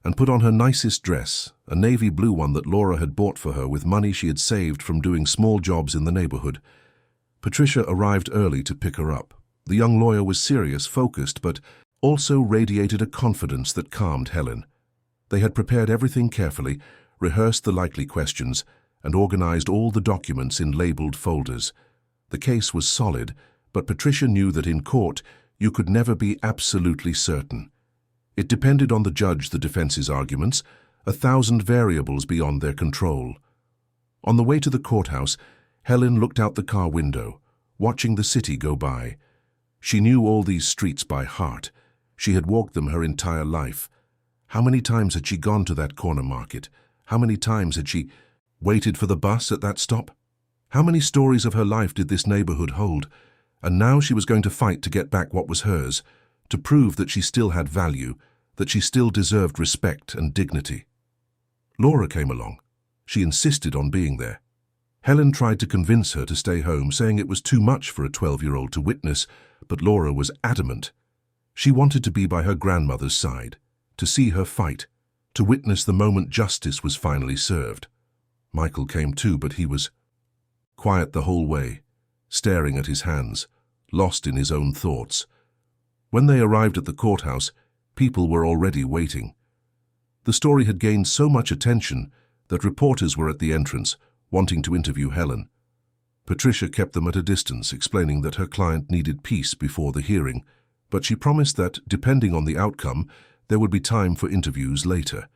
and put on her nicest dress, a navy blue one that Laura had bought for her with money she had saved from doing small jobs in the neighborhood. Patricia arrived early to pick her up. The young lawyer was serious, focused, but also radiated a confidence that calmed Helen. They had prepared everything carefully, rehearsed the likely questions, and organized all the documents in labeled folders. The case was solid, but Patricia knew that in court you could never be absolutely certain. It depended on the judge, the defense's arguments, 1,000 variables beyond their control. On the way to the courthouse, Helen looked out the car window, watching the city go by. She knew all these streets by heart. She had walked them her entire life. How many times had she gone to that corner market? How many times had she waited for the bus at that stop? How many stories of her life did this neighborhood hold? And now she was going to fight to get back what was hers, to prove that she still had value, that she still deserved respect and dignity. Laura came along. She insisted on being there. Helen tried to convince her to stay home, saying it was too much for a 12-year-old to witness, but Laura was adamant. She wanted to be by her grandmother's side, to see her fight, to witness the moment justice was finally served. Michael came too, but he was quiet the whole way, staring at his hands, lost in his own thoughts. When they arrived at the courthouse, people were already waiting. The story had gained so much attention that reporters were at the entrance, wanting to interview Helen. Patricia kept them at a distance, explaining that her client needed peace before the hearing, but she promised that, depending on the outcome, there would be time for interviews later.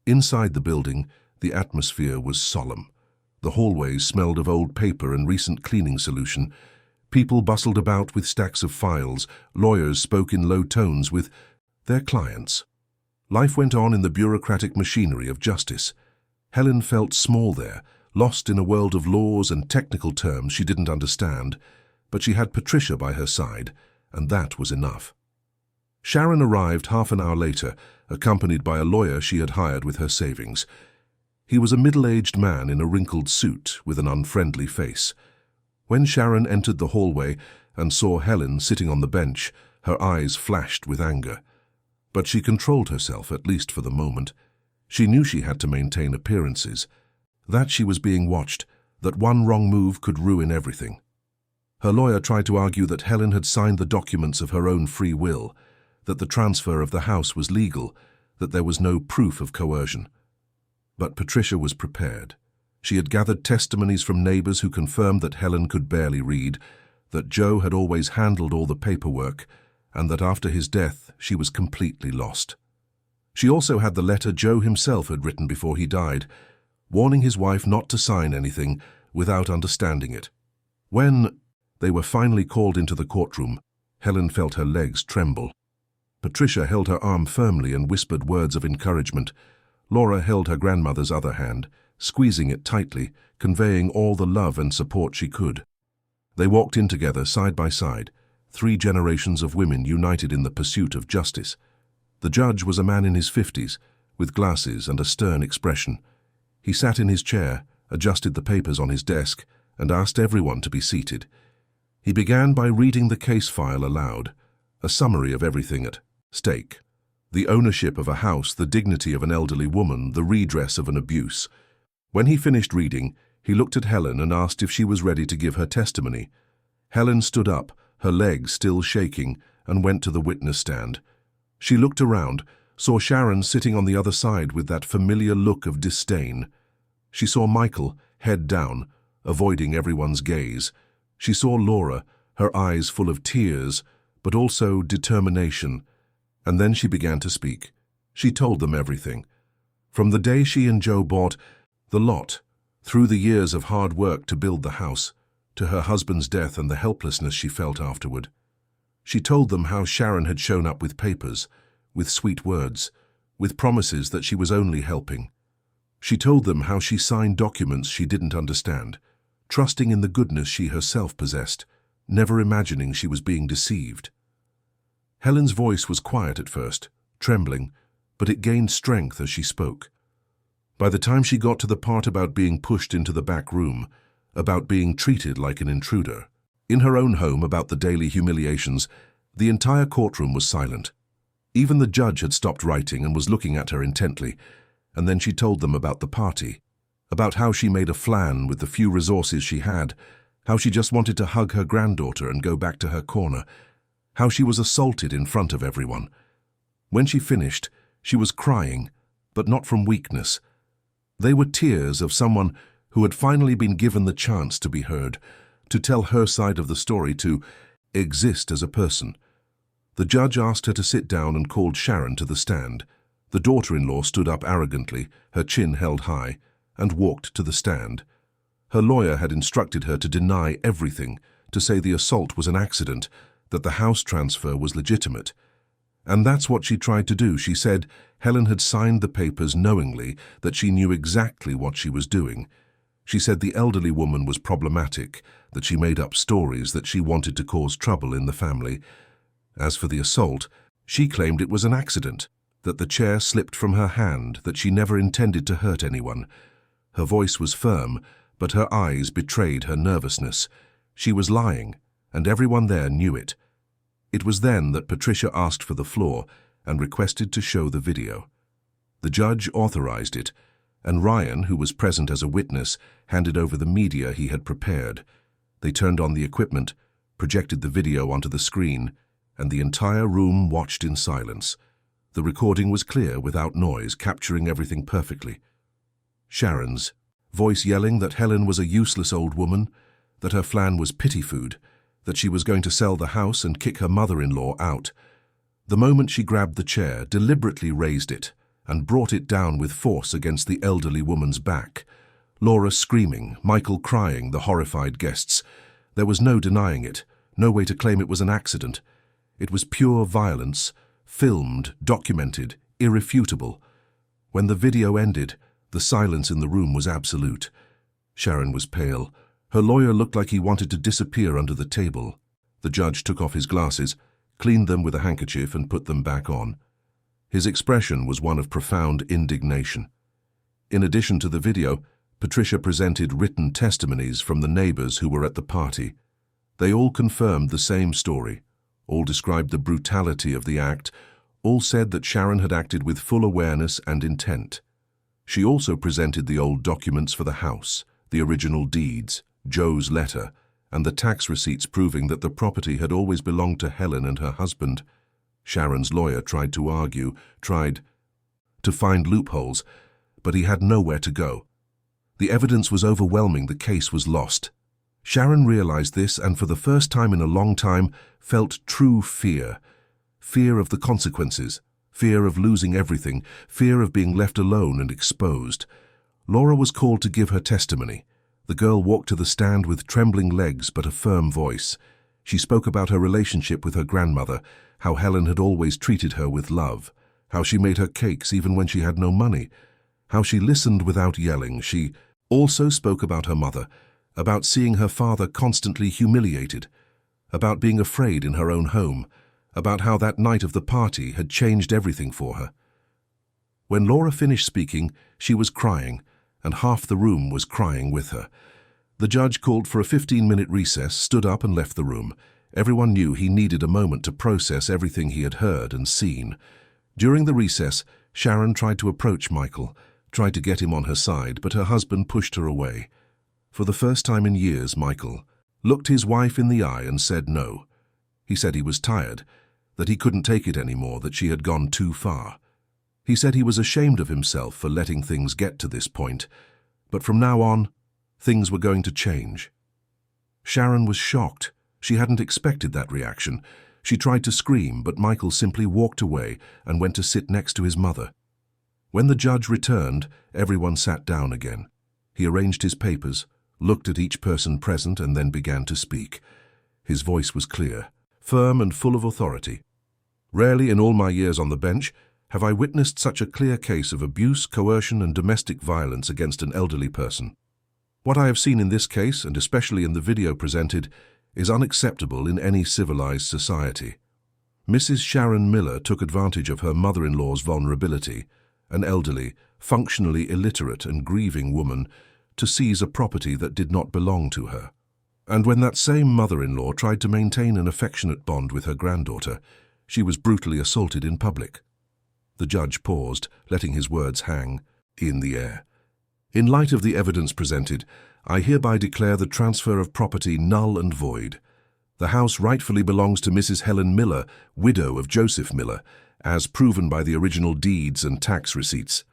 Inside the building, the atmosphere was solemn. The hallways smelled of old paper and recent cleaning solution. People bustled about with stacks of files. Lawyers spoke in low tones with their clients. Life went on in the bureaucratic machinery of justice. Helen felt small there, lost in a world of laws and technical terms she didn't understand, but she had Patricia by her side, and that was enough. Sharon arrived half an hour later, accompanied by a lawyer she had hired with her savings. He was a middle-aged man in a wrinkled suit with an unfriendly face. When Sharon entered the hallway and saw Helen sitting on the bench, her eyes flashed with anger. But she controlled herself, at least for the moment. She knew she had to maintain appearances, that she was being watched, that one wrong move could ruin everything. Her lawyer tried to argue that Helen had signed the documents of her own free will, that the transfer of the house was legal, that there was no proof of coercion. But Patricia was prepared. She had gathered testimonies from neighbors who confirmed that Helen could barely read, that Joe had always handled all the paperwork, and that after his death she was completely lost. She also had the letter Joe himself had written before he died, warning his wife not to sign anything without understanding it. When they were finally called into the courtroom, Helen felt her legs tremble. Patricia held her arm firmly and whispered words of encouragement. Laura held her grandmother's other hand, squeezing it tightly, conveying all the love and support she could. They walked in together, side by side, 3 generations of women united in the pursuit of justice. The judge was a man in his 50s, with glasses and a stern expression. He sat in his chair, adjusted the papers on his desk, and asked everyone to be seated. He began by reading the case file aloud, a summary of everything at stake. The ownership of a house, the dignity of an elderly woman, the redress of an abuse. When he finished reading, he looked at Helen and asked if she was ready to give her testimony. Helen stood up, her legs still shaking, and went to the witness stand. She looked around, saw Sharon sitting on the other side with that familiar look of disdain. She saw Michael, head down, avoiding everyone's gaze. She saw Laura, her eyes full of tears, but also determination. And then she began to speak. She told them everything. From the day she and Joe bought the lot, through the years of hard work to build the house, to her husband's death and the helplessness she felt afterward. She told them how Sharon had shown up with papers, with sweet words, with promises that she was only helping. She told them how she signed documents she didn't understand, trusting in the goodness she herself possessed, never imagining she was being deceived. Helen's voice was quiet at first, trembling, but it gained strength as she spoke. By the time she got to the part about being pushed into the back room, about being treated like an intruder, in her own home about the daily humiliations, the entire courtroom was silent. Even the judge had stopped writing and was looking at her intently, and then she told them about the party, about how she made a flan with the few resources she had, how she just wanted to hug her granddaughter and go back to her corner, how she was assaulted in front of everyone. When she finished, she was crying, but not from weakness. They were tears of someone who had finally been given the chance to be heard, to tell her side of the story, to exist as a person. The judge asked her to sit down and called Sharon to the stand. The daughter-in-law stood up arrogantly, her chin held high, and walked to the stand. Her lawyer had instructed her to deny everything, to say the assault was an accident, that the house transfer was legitimate. And that's what she tried to do. She said Helen had signed the papers knowingly, that she knew exactly what she was doing. She said the elderly woman was problematic, that she made up stories, that she wanted to cause trouble in the family. As for the assault, she claimed it was an accident, that the chair slipped from her hand, that she never intended to hurt anyone. Her voice was firm, but her eyes betrayed her nervousness. She was lying, and everyone there knew it. It was then that Patricia asked for the floor and requested to show the video. The judge authorized it, and Ryan, who was present as a witness, handed over the media he had prepared. They turned on the equipment, projected the video onto the screen, and the entire room watched in silence. The recording was clear, without noise, capturing everything perfectly. Sharon's voice yelling that Helen was a useless old woman, that her flan was pity food, that she was going to sell the house and kick her mother-in-law out. The moment she grabbed the chair, deliberately raised it, and brought it down with force against the elderly woman's back. Laura screaming, Michael crying, the horrified guests. There was no denying it, no way to claim it was an accident. It was pure violence, filmed, documented, irrefutable. When the video ended, the silence in the room was absolute. Sharon was pale. Her lawyer looked like he wanted to disappear under the table. The judge took off his glasses, cleaned them with a handkerchief, and put them back on. His expression was one of profound indignation. In addition to the video, Patricia presented written testimonies from the neighbors who were at the party. They all confirmed the same story. All described the brutality of the act. All said that Sharon had acted with full awareness and intent. She also presented the old documents for the house, the original deeds, Joe's letter, and the tax receipts proving that the property had always belonged to Helen and her husband. Sharon's lawyer tried to argue, tried to find loopholes, but he had nowhere to go. The evidence was overwhelming. The case was lost. Sharon realized this and for the first time in a long time felt true fear. Fear of the consequences, fear of losing everything, fear of being left alone and exposed. Laura was called to give her testimony. The girl walked to the stand with trembling legs but a firm voice. She spoke about her relationship with her grandmother, how Helen had always treated her with love, how she made her cakes even when she had no money, how she listened without yelling. She also spoke about her mother, about seeing her father constantly humiliated, about being afraid in her own home, about how that night of the party had changed everything for her. When Laura finished speaking, she was crying, and half the room was crying with her. The judge called for a 15-minute recess, stood up and left the room. Everyone knew he needed a moment to process everything he had heard and seen. During the recess, Sharon tried to approach Michael, tried to get him on her side, but her husband pushed her away. For the first time in years, Michael looked his wife in the eye and said no. He said he was tired, that he couldn't take it anymore, that she had gone too far. He said he was ashamed of himself for letting things get to this point, but from now on, things were going to change. Sharon was shocked. She hadn't expected that reaction. She tried to scream, but Michael simply walked away and went to sit next to his mother. When the judge returned, everyone sat down again. He arranged his papers, looked at each person present, and then began to speak. His voice was clear, firm and full of authority. Rarely in all my years on the bench have I witnessed such a clear case of abuse, coercion, and domestic violence against an elderly person. What I have seen in this case, and especially in the video presented, is unacceptable in any civilized society. Mrs. Sharon Miller took advantage of her mother-in-law's vulnerability, an elderly, functionally illiterate and grieving woman, to seize a property that did not belong to her. And when that same mother-in-law tried to maintain an affectionate bond with her granddaughter, she was brutally assaulted in public. The judge paused, letting his words hang in the air. In light of the evidence presented, I hereby declare the transfer of property null and void. The house rightfully belongs to Mrs. Helen Miller, widow of Joseph Miller, as proven by the original deeds and tax receipts.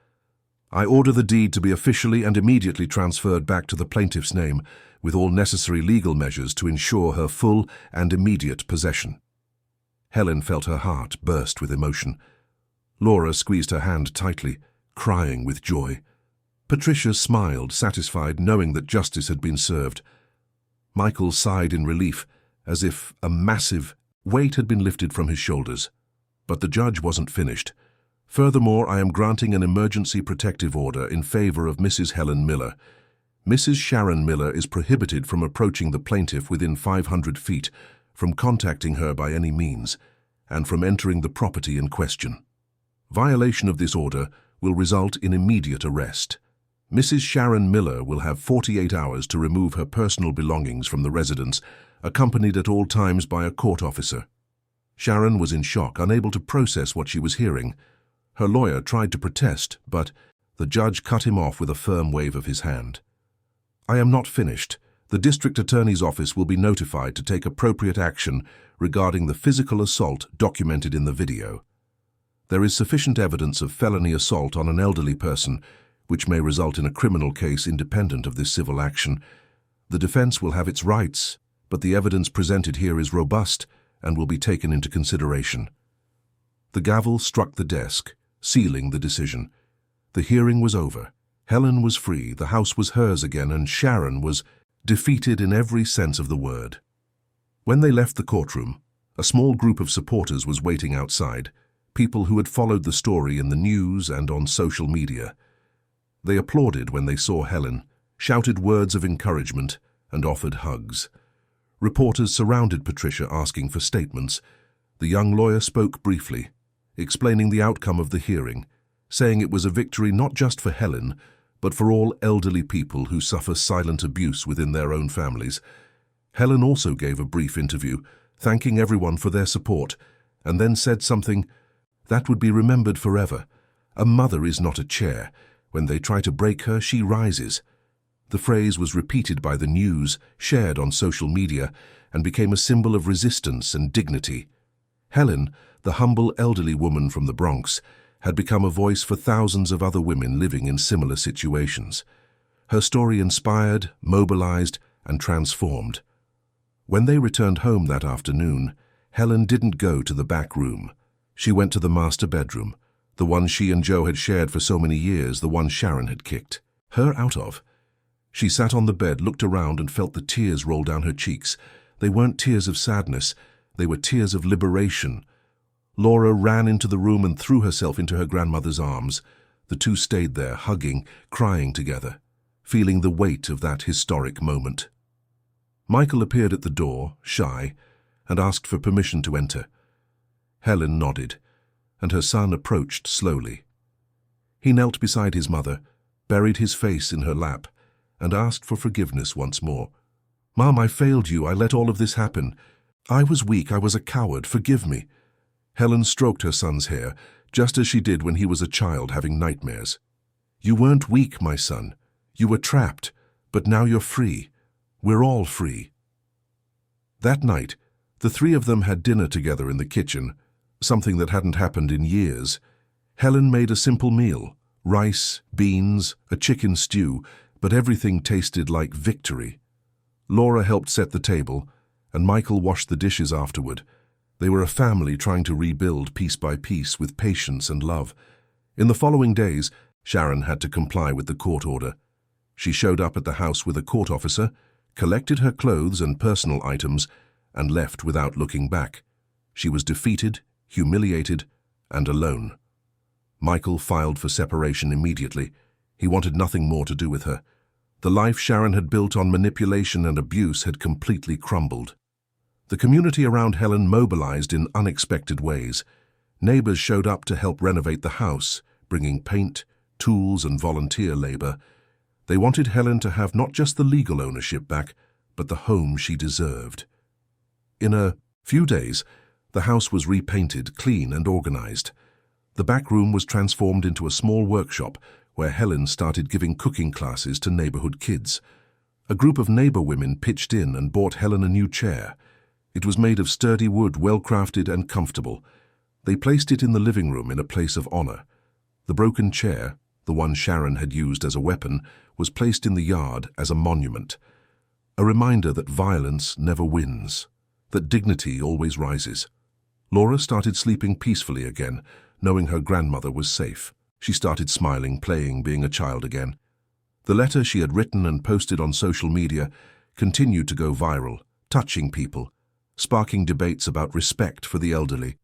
I order the deed to be officially and immediately transferred back to the plaintiff's name, with all necessary legal measures to ensure her full and immediate possession. Helen felt her heart burst with emotion. Laura squeezed her hand tightly, crying with joy. Patricia smiled, satisfied, knowing that justice had been served. Michael sighed in relief, as if a massive weight had been lifted from his shoulders. But the judge wasn't finished. Furthermore, I am granting an emergency protective order in favor of Mrs. Helen Miller. Mrs. Sharon Miller is prohibited from approaching the plaintiff within 500 feet, from contacting her by any means, and from entering the property in question. Violation of this order will result in immediate arrest. Mrs. Sharon Miller will have 48 hours to remove her personal belongings from the residence, accompanied at all times by a court officer. Sharon was in shock, unable to process what she was hearing. Her lawyer tried to protest, but the judge cut him off with a firm wave of his hand. I am not finished. The district attorney's office will be notified to take appropriate action regarding the physical assault documented in the video. There is sufficient evidence of felony assault on an elderly person, which may result in a criminal case independent of this civil action. The defense will have its rights, but the evidence presented here is robust and will be taken into consideration. The gavel struck the desk, sealing the decision. The hearing was over. Helen was free, the house was hers again, and Sharon was defeated in every sense of the word. When they left the courtroom, a small group of supporters was waiting outside, people who had followed the story in the news and on social media. They applauded when they saw Helen, shouted words of encouragement, and offered hugs. Reporters surrounded Patricia, asking for statements. The young lawyer spoke briefly, explaining the outcome of the hearing, saying it was a victory not just for Helen, but for all elderly people who suffer silent abuse within their own families. Helen also gave a brief interview, thanking everyone for their support, and then said something that would be remembered forever. A mother is not a chair. When they try to break her, she rises. The phrase was repeated by the news, shared on social media, and became a symbol of resistance and dignity. Helen, the humble elderly woman from the Bronx, had become a voice for thousands of other women living in similar situations. Her story inspired, mobilized, and transformed. When they returned home that afternoon, Helen didn't go to the back room. She went to the master bedroom, the one she and Joe had shared for so many years, the one Sharon had kicked her out of. She sat on the bed, looked around, and felt the tears roll down her cheeks. They weren't tears of sadness, they were tears of liberation. Laura ran into the room and threw herself into her grandmother's arms. The two stayed there, hugging, crying together, feeling the weight of that historic moment. Michael appeared at the door, shy, and asked for permission to enter. Helen nodded, and her son approached slowly. He knelt beside his mother, buried his face in her lap, and asked for forgiveness once more. "Mom, I failed you. I let all of this happen. I was weak. I was a coward. Forgive me." Helen stroked her son's hair, just as she did when he was a child having nightmares. "You weren't weak, my son. You were trapped, but now you're free. We're all free." That night, the three of them had dinner together in the kitchen, something that hadn't happened in years. Helen made a simple meal: rice, beans, a chicken stew, but everything tasted like victory. Laura helped set the table, and Michael washed the dishes afterward. They were a family trying to rebuild piece by piece with patience and love. In the following days, Sharon had to comply with the court order. She showed up at the house with a court officer, collected her clothes and personal items, and left without looking back. She was defeated, humiliated, and alone. Michael filed for separation immediately. He wanted nothing more to do with her. The life Sharon had built on manipulation and abuse had completely crumbled. The community around Helen mobilized in unexpected ways. Neighbors showed up to help renovate the house, bringing paint, tools, and volunteer labor. They wanted Helen to have not just the legal ownership back, but the home she deserved. In a few days, the house was repainted, clean and organized. The back room was transformed into a small workshop where Helen started giving cooking classes to neighborhood kids. A group of neighbor women pitched in and bought Helen a new chair. It was made of sturdy wood, well-crafted and comfortable. They placed it in the living room in a place of honor. The broken chair, the one Sharon had used as a weapon, was placed in the yard as a monument. A reminder that violence never wins, that dignity always rises. Laura started sleeping peacefully again, knowing her grandmother was safe. She started smiling, playing, being a child again. The letter she had written and posted on social media continued to go viral, touching people, sparking debates about respect for the elderly,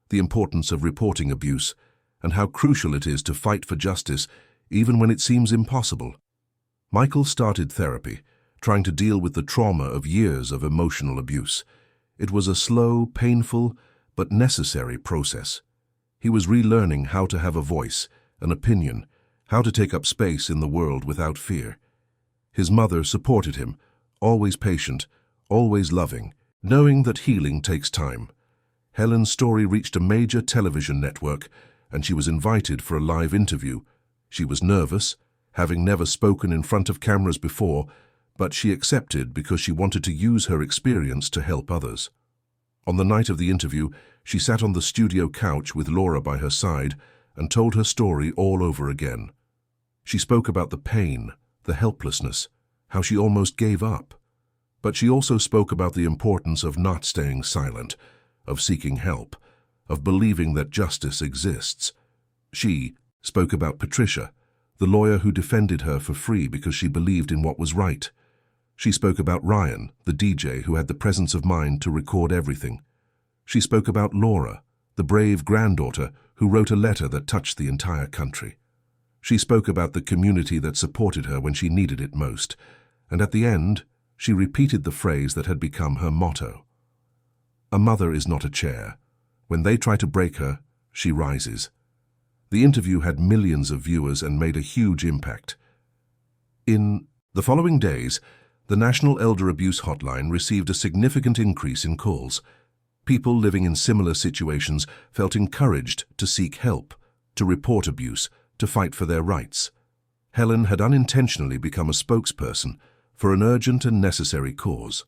the importance of reporting abuse, and how crucial it is to fight for justice even when it seems impossible. Michael started therapy, trying to deal with the trauma of years of emotional abuse. It was a slow, painful, but necessary process. He was relearning how to have a voice, an opinion, how to take up space in the world without fear. His mother supported him, always patient, always loving, knowing that healing takes time. Helen's story reached a major television network, and she was invited for a live interview. She was nervous, having never spoken in front of cameras before, but she accepted because she wanted to use her experience to help others. On the night of the interview, she sat on the studio couch with Laura by her side and told her story all over again. She spoke about the pain, the helplessness, how she almost gave up. But she also spoke about the importance of not staying silent, of seeking help, of believing that justice exists. She spoke about Patricia, the lawyer who defended her for free because she believed in what was right. She spoke about Ryan, the DJ who had the presence of mind to record everything. She spoke about Laura, the brave granddaughter who wrote a letter that touched the entire country. She spoke about the community that supported her when she needed it most, and at the end, she repeated the phrase that had become her motto. A mother is not a chair. When they try to break her, she rises. The interview had millions of viewers and made a huge impact. In the following days, the National Elder Abuse Hotline received a significant increase in calls. People living in similar situations felt encouraged to seek help, to report abuse, to fight for their rights. Helen had unintentionally become a spokesperson for an urgent and necessary cause.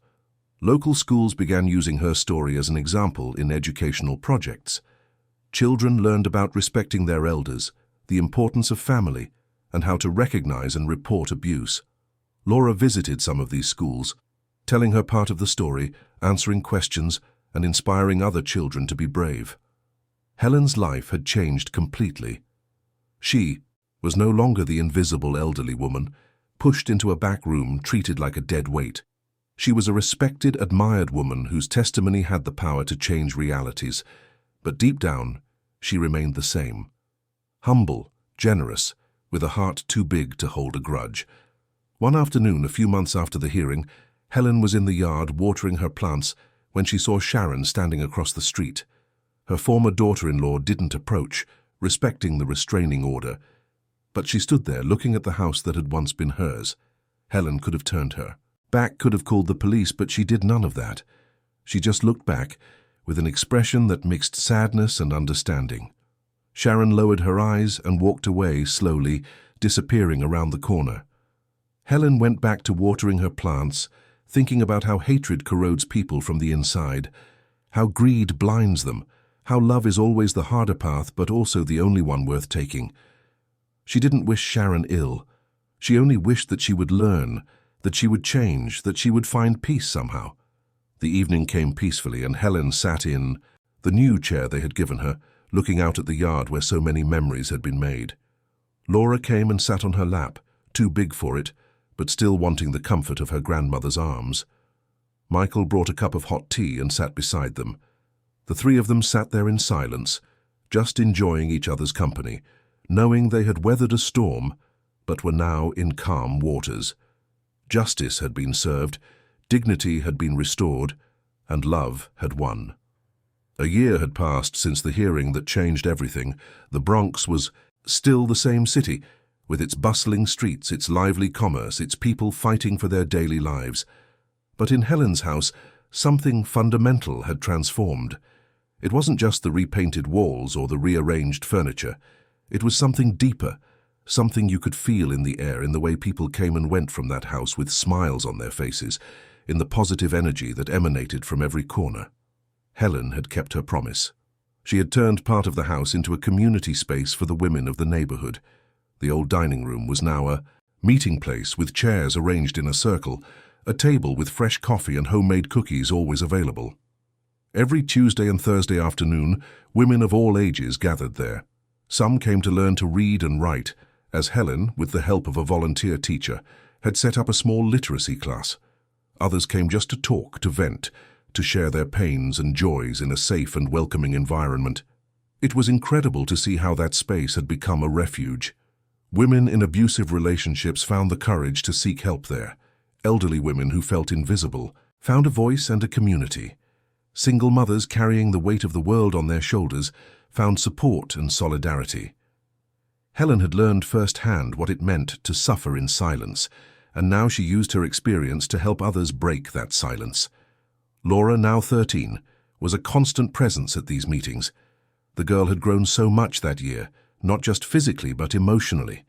Local schools began using her story as an example in educational projects. Children learned about respecting their elders, the importance of family, and how to recognize and report abuse. Laura visited some of these schools, telling her part of the story, answering questions, and inspiring other children to be brave. Helen's life had changed completely. She was no longer the invisible elderly woman, pushed into a back room treated like a dead weight. She was a respected, admired woman whose testimony had the power to change realities, but deep down, she remained the same. Humble, generous, with a heart too big to hold a grudge. One afternoon, a few months after the hearing, Helen was in the yard watering her plants when she saw Sharon standing across the street. Her former daughter-in-law didn't approach, respecting the restraining order. But she stood there looking at the house that had once been hers. Helen could have turned her back, could have called the police, but she did none of that. She just looked back with an expression that mixed sadness and understanding. Sharon lowered her eyes and walked away slowly, disappearing around the corner. Helen went back to watering her plants, thinking about how hatred corrodes people from the inside, how greed blinds them, how love is always the harder path but also the only one worth taking. She didn't wish Sharon ill. She only wished that she would learn, that she would change, that she would find peace somehow. The evening came peacefully, and Helen sat in the new chair they had given her, looking out at the yard where so many memories had been made. Laura came and sat on her lap, too big for it, but still wanting the comfort of her grandmother's arms. Michael brought a cup of hot tea and sat beside them. The three of them sat there in silence, just enjoying each other's company, knowing they had weathered a storm, but were now in calm waters. Justice had been served, dignity had been restored, and love had won. A year had passed since the hearing that changed everything. The Bronx was still the same city, with its bustling streets, its lively commerce, its people fighting for their daily lives. But in Helen's house, something fundamental had transformed. It wasn't just the repainted walls or the rearranged furniture. It was something deeper, something you could feel in the air, in the way people came and went from that house with smiles on their faces, in the positive energy that emanated from every corner. Helen had kept her promise. She had turned part of the house into a community space for the women of the neighborhood. The old dining room was now a meeting place with chairs arranged in a circle, a table with fresh coffee and homemade cookies always available. Every Tuesday and Thursday afternoon, women of all ages gathered there. Some came to learn to read and write, as Helen, with the help of a volunteer teacher, had set up a small literacy class. Others came just to talk, to vent, to share their pains and joys in a safe and welcoming environment. It was incredible to see how that space had become a refuge. Women in abusive relationships found the courage to seek help there. Elderly women who felt invisible found a voice and a community. Single mothers carrying the weight of the world on their shoulders found support and solidarity. Helen had learned firsthand what it meant to suffer in silence, and now she used her experience to help others break that silence. Laura, now 13, was a constant presence at these meetings. The girl had grown so much that year, not just physically but emotionally.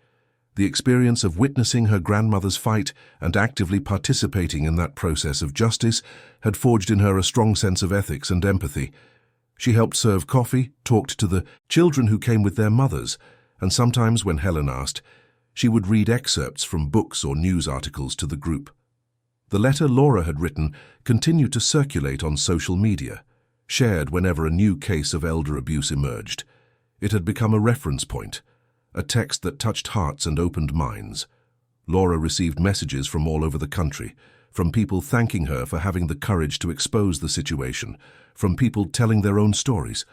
The experience of witnessing her grandmother's fight and actively participating in that process of justice had forged in her a strong sense of ethics and empathy. She helped serve coffee, talked to the children who came with their mothers, and sometimes when Helen asked, she would read excerpts from books or news articles to the group. The letter Laura had written continued to circulate on social media, shared whenever a new case of elder abuse emerged. It had become a reference point, a text that touched hearts and opened minds. Laura received messages from all over the country, from people thanking her for having the courage to expose the situation, from people telling their own stories,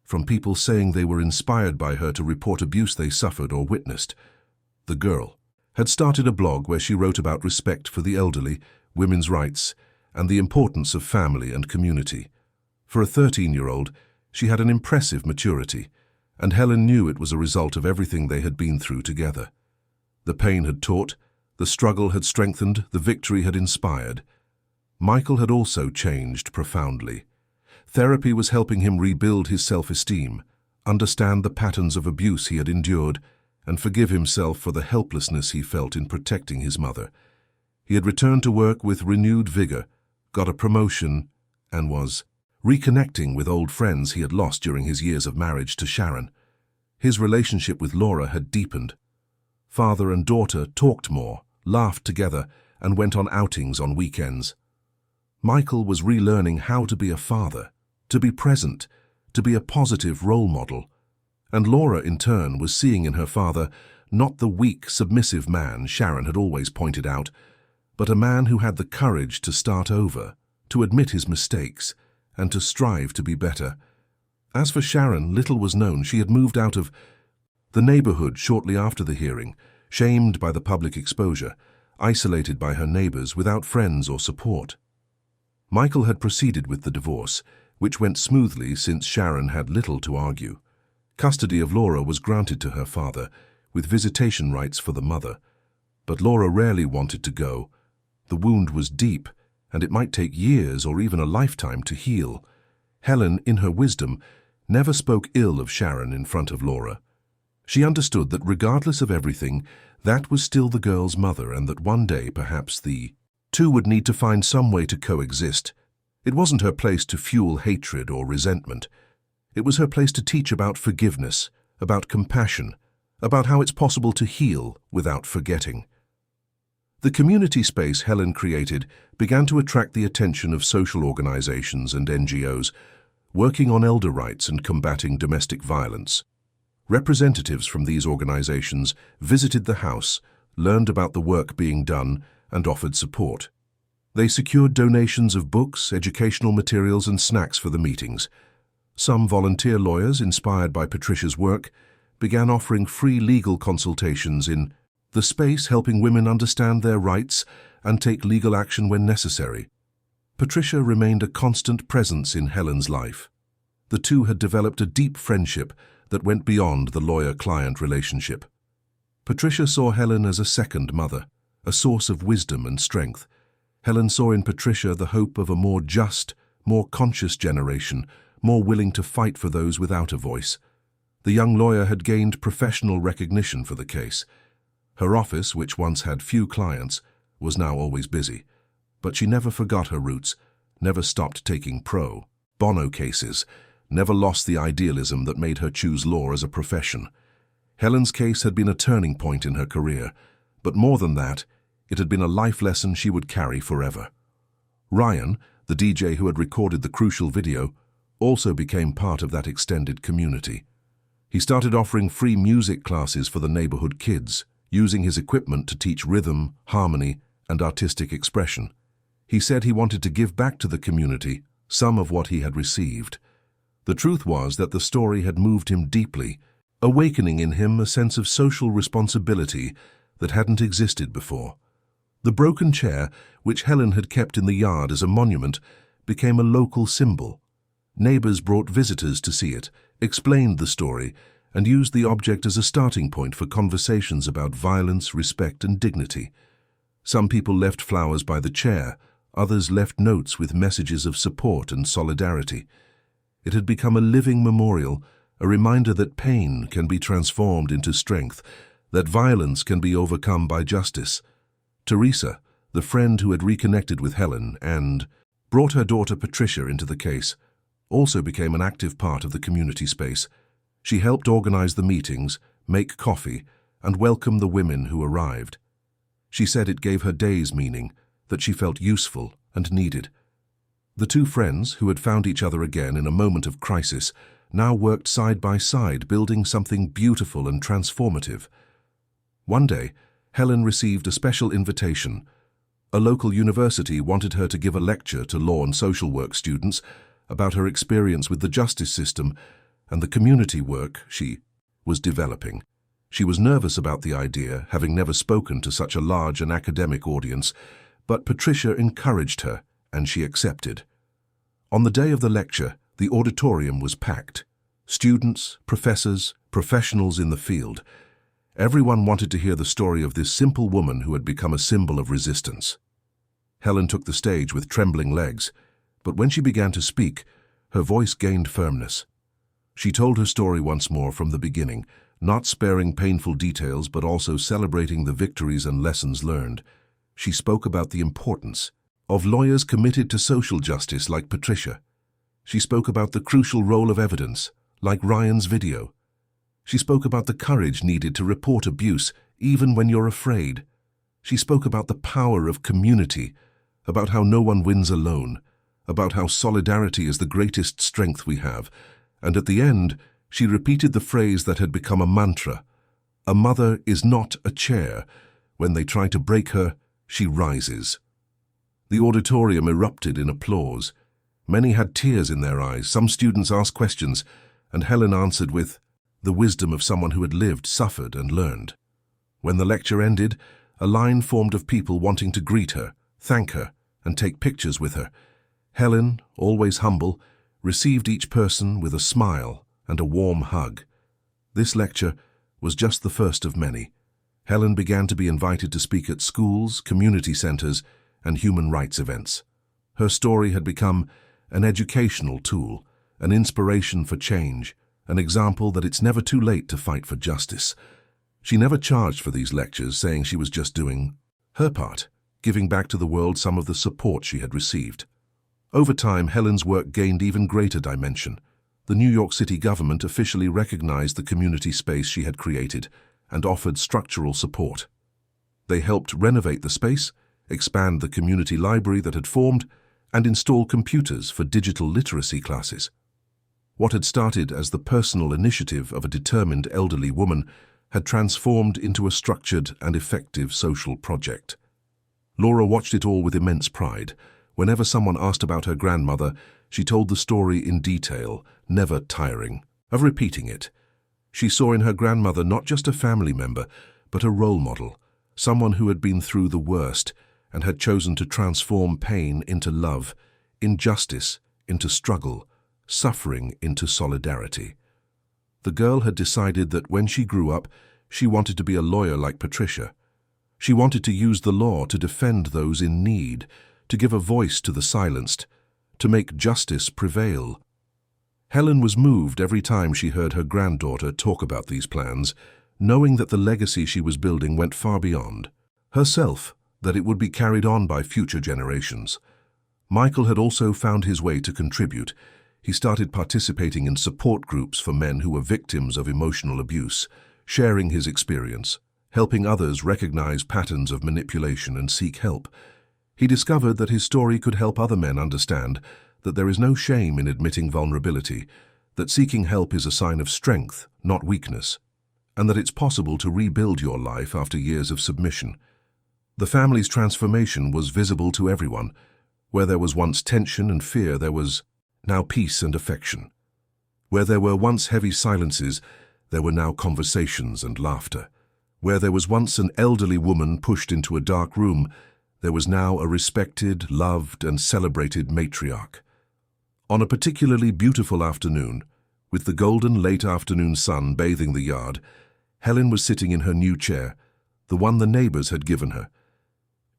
from people saying they were inspired by her to report abuse they suffered or witnessed. The girl had started a blog where she wrote about respect for the elderly, women's rights, and the importance of family and community. For a 13-year-old, she had an impressive maturity, and Helen knew it was a result of everything they had been through together. The pain had taught, the struggle had strengthened, the victory had inspired. Michael had also changed profoundly. Therapy was helping him rebuild his self-esteem, understand the patterns of abuse he had endured, and forgive himself for the helplessness he felt in protecting his mother. He had returned to work with renewed vigor, got a promotion, and was reconnecting with old friends he had lost during his years of marriage to Sharon. His relationship with Laura had deepened. Father and daughter talked more, laughed together, and went on outings on weekends. Michael was relearning how to be a father, to be present, to be a positive role model. And Laura, in turn, was seeing in her father not the weak, submissive man Sharon had always pointed out, but a man who had the courage to start over, to admit his mistakes, and to strive to be better. As for Sharon, little was known. She had moved out of the neighborhood shortly after the hearing, shamed by the public exposure, isolated by her neighbors, without friends or support. Michael had proceeded with the divorce, which went smoothly since Sharon had little to argue. Custody of Laura was granted to her father, with visitation rights for the mother. But Laura rarely wanted to go. The wound was deep, and it might take years or even a lifetime to heal. Helen, in her wisdom, never spoke ill of Sharon in front of Laura. She understood that regardless of everything, that was still the girl's mother, and that one day, perhaps, the two would need to find some way to coexist. It wasn't her place to fuel hatred or resentment. It was her place to teach about forgiveness, about compassion, about how it's possible to heal without forgetting. The community space Helen created began to attract the attention of social organizations and NGOs working on elder rights and combating domestic violence. Representatives from these organizations visited the house, learned about the work being done, and offered support. They secured donations of books, educational materials, and snacks for the meetings. Some volunteer lawyers, inspired by Patricia's work, began offering free legal consultations in the space, helping women understand their rights and take legal action when necessary. Patricia remained a constant presence in Helen's life. The two had developed a deep friendship that went beyond the lawyer-client relationship. Patricia saw Helen as a second mother, a source of wisdom and strength. Helen saw in Patricia the hope of a more just, more conscious generation, more willing to fight for those without a voice. The young lawyer had gained professional recognition for the case. Her office, which once had few clients, was now always busy. But she never forgot her roots, never stopped taking pro bono cases, never lost the idealism that made her choose law as a profession. Helen's case had been a turning point in her career, but more than that, it had been a life lesson she would carry forever. Ryan, the DJ who had recorded the crucial video, also became part of that extended community. He started offering free music classes for the neighborhood kids, using his equipment to teach rhythm, harmony, and artistic expression. He said he wanted to give back to the community some of what he had received. The truth was that the story had moved him deeply, awakening in him a sense of social responsibility that hadn't existed before. The broken chair, which Helen had kept in the yard as a monument, became a local symbol. Neighbors brought visitors to see it, explained the story, and used the object as a starting point for conversations about violence, respect, and dignity. Some people left flowers by the chair, others left notes with messages of support and solidarity. It had become a living memorial, a reminder that pain can be transformed into strength, that violence can be overcome by justice. Teresa, the friend who had reconnected with Helen and brought her daughter Patricia into the case, also became an active part of the community space. She helped organize the meetings, make coffee, and welcome the women who arrived. She said it gave her days meaning, that she felt useful and needed. The two friends, who had found each other again in a moment of crisis, now worked side by side, building something beautiful and transformative. One day, Helen received a special invitation. A local university wanted her to give a lecture to law and social work students about her experience with the justice system and the community work she was developing. She was nervous about the idea, having never spoken to such a large and academic audience, but Patricia encouraged her, and she accepted. On the day of the lecture, the auditorium was packed. Students, professors, professionals in the field. Everyone wanted to hear the story of this simple woman who had become a symbol of resistance. Helen took the stage with trembling legs, but when she began to speak, her voice gained firmness. She told her story once more from the beginning, not sparing painful details but also celebrating the victories and lessons learned. She spoke about the importance of lawyers committed to social justice like Patricia. She spoke about the crucial role of evidence, like Ryan's video. She spoke about the courage needed to report abuse, even when you're afraid. She spoke about the power of community, about how no one wins alone, about how solidarity is the greatest strength we have, and at the end, she repeated the phrase that had become a mantra: "A mother is not a chair. When they try to break her, she rises." The auditorium erupted in applause. Many had tears in their eyes. Some students asked questions, and Helen answered with the wisdom of someone who had lived, suffered, and learned. When the lecture ended, a line formed of people wanting to greet her, thank her, and take pictures with her. Helen, always humble, received each person with a smile and a warm hug. This lecture was just the first of many. Helen began to be invited to speak at schools, community centers, and human rights events. Her story had become an educational tool, an inspiration for change, an example that it's never too late to fight for justice. She never charged for these lectures, saying she was just doing her part, giving back to the world some of the support she had received. Over time, Helen's work gained even greater dimension. The New York City government officially recognized the community space she had created and offered structural support. They helped renovate the space, expand the community library that had formed, and install computers for digital literacy classes. What had started as the personal initiative of a determined elderly woman had transformed into a structured and effective social project. Laura watched it all with immense pride. Whenever someone asked about her grandmother, she told the story in detail, never tiring of repeating it. She saw in her grandmother not just a family member, but a role model, someone who had been through the worst and had chosen to transform pain into love, injustice into struggle, suffering into solidarity. The girl had decided that when she grew up, she wanted to be a lawyer like Patricia. She wanted to use the law to defend those in need, to give a voice to the silenced, to make justice prevail. Helen was moved every time she heard her granddaughter talk about these plans, knowing that the legacy she was building went far beyond herself, that it would be carried on by future generations. Michael had also found his way to contribute. He started participating in support groups for men who were victims of emotional abuse, sharing his experience, helping others recognize patterns of manipulation and seek help. He discovered that his story could help other men understand that there is no shame in admitting vulnerability, that seeking help is a sign of strength, not weakness, and that it's possible to rebuild your life after years of submission. The family's transformation was visible to everyone. Where there was once tension and fear, there was now peace and affection. Where there were once heavy silences, there were now conversations and laughter. Where there was once an elderly woman pushed into a dark room, there was now a respected, loved, and celebrated matriarch. On a particularly beautiful afternoon, with the golden late afternoon sun bathing the yard, Helen was sitting in her new chair, the one the neighbors had given her.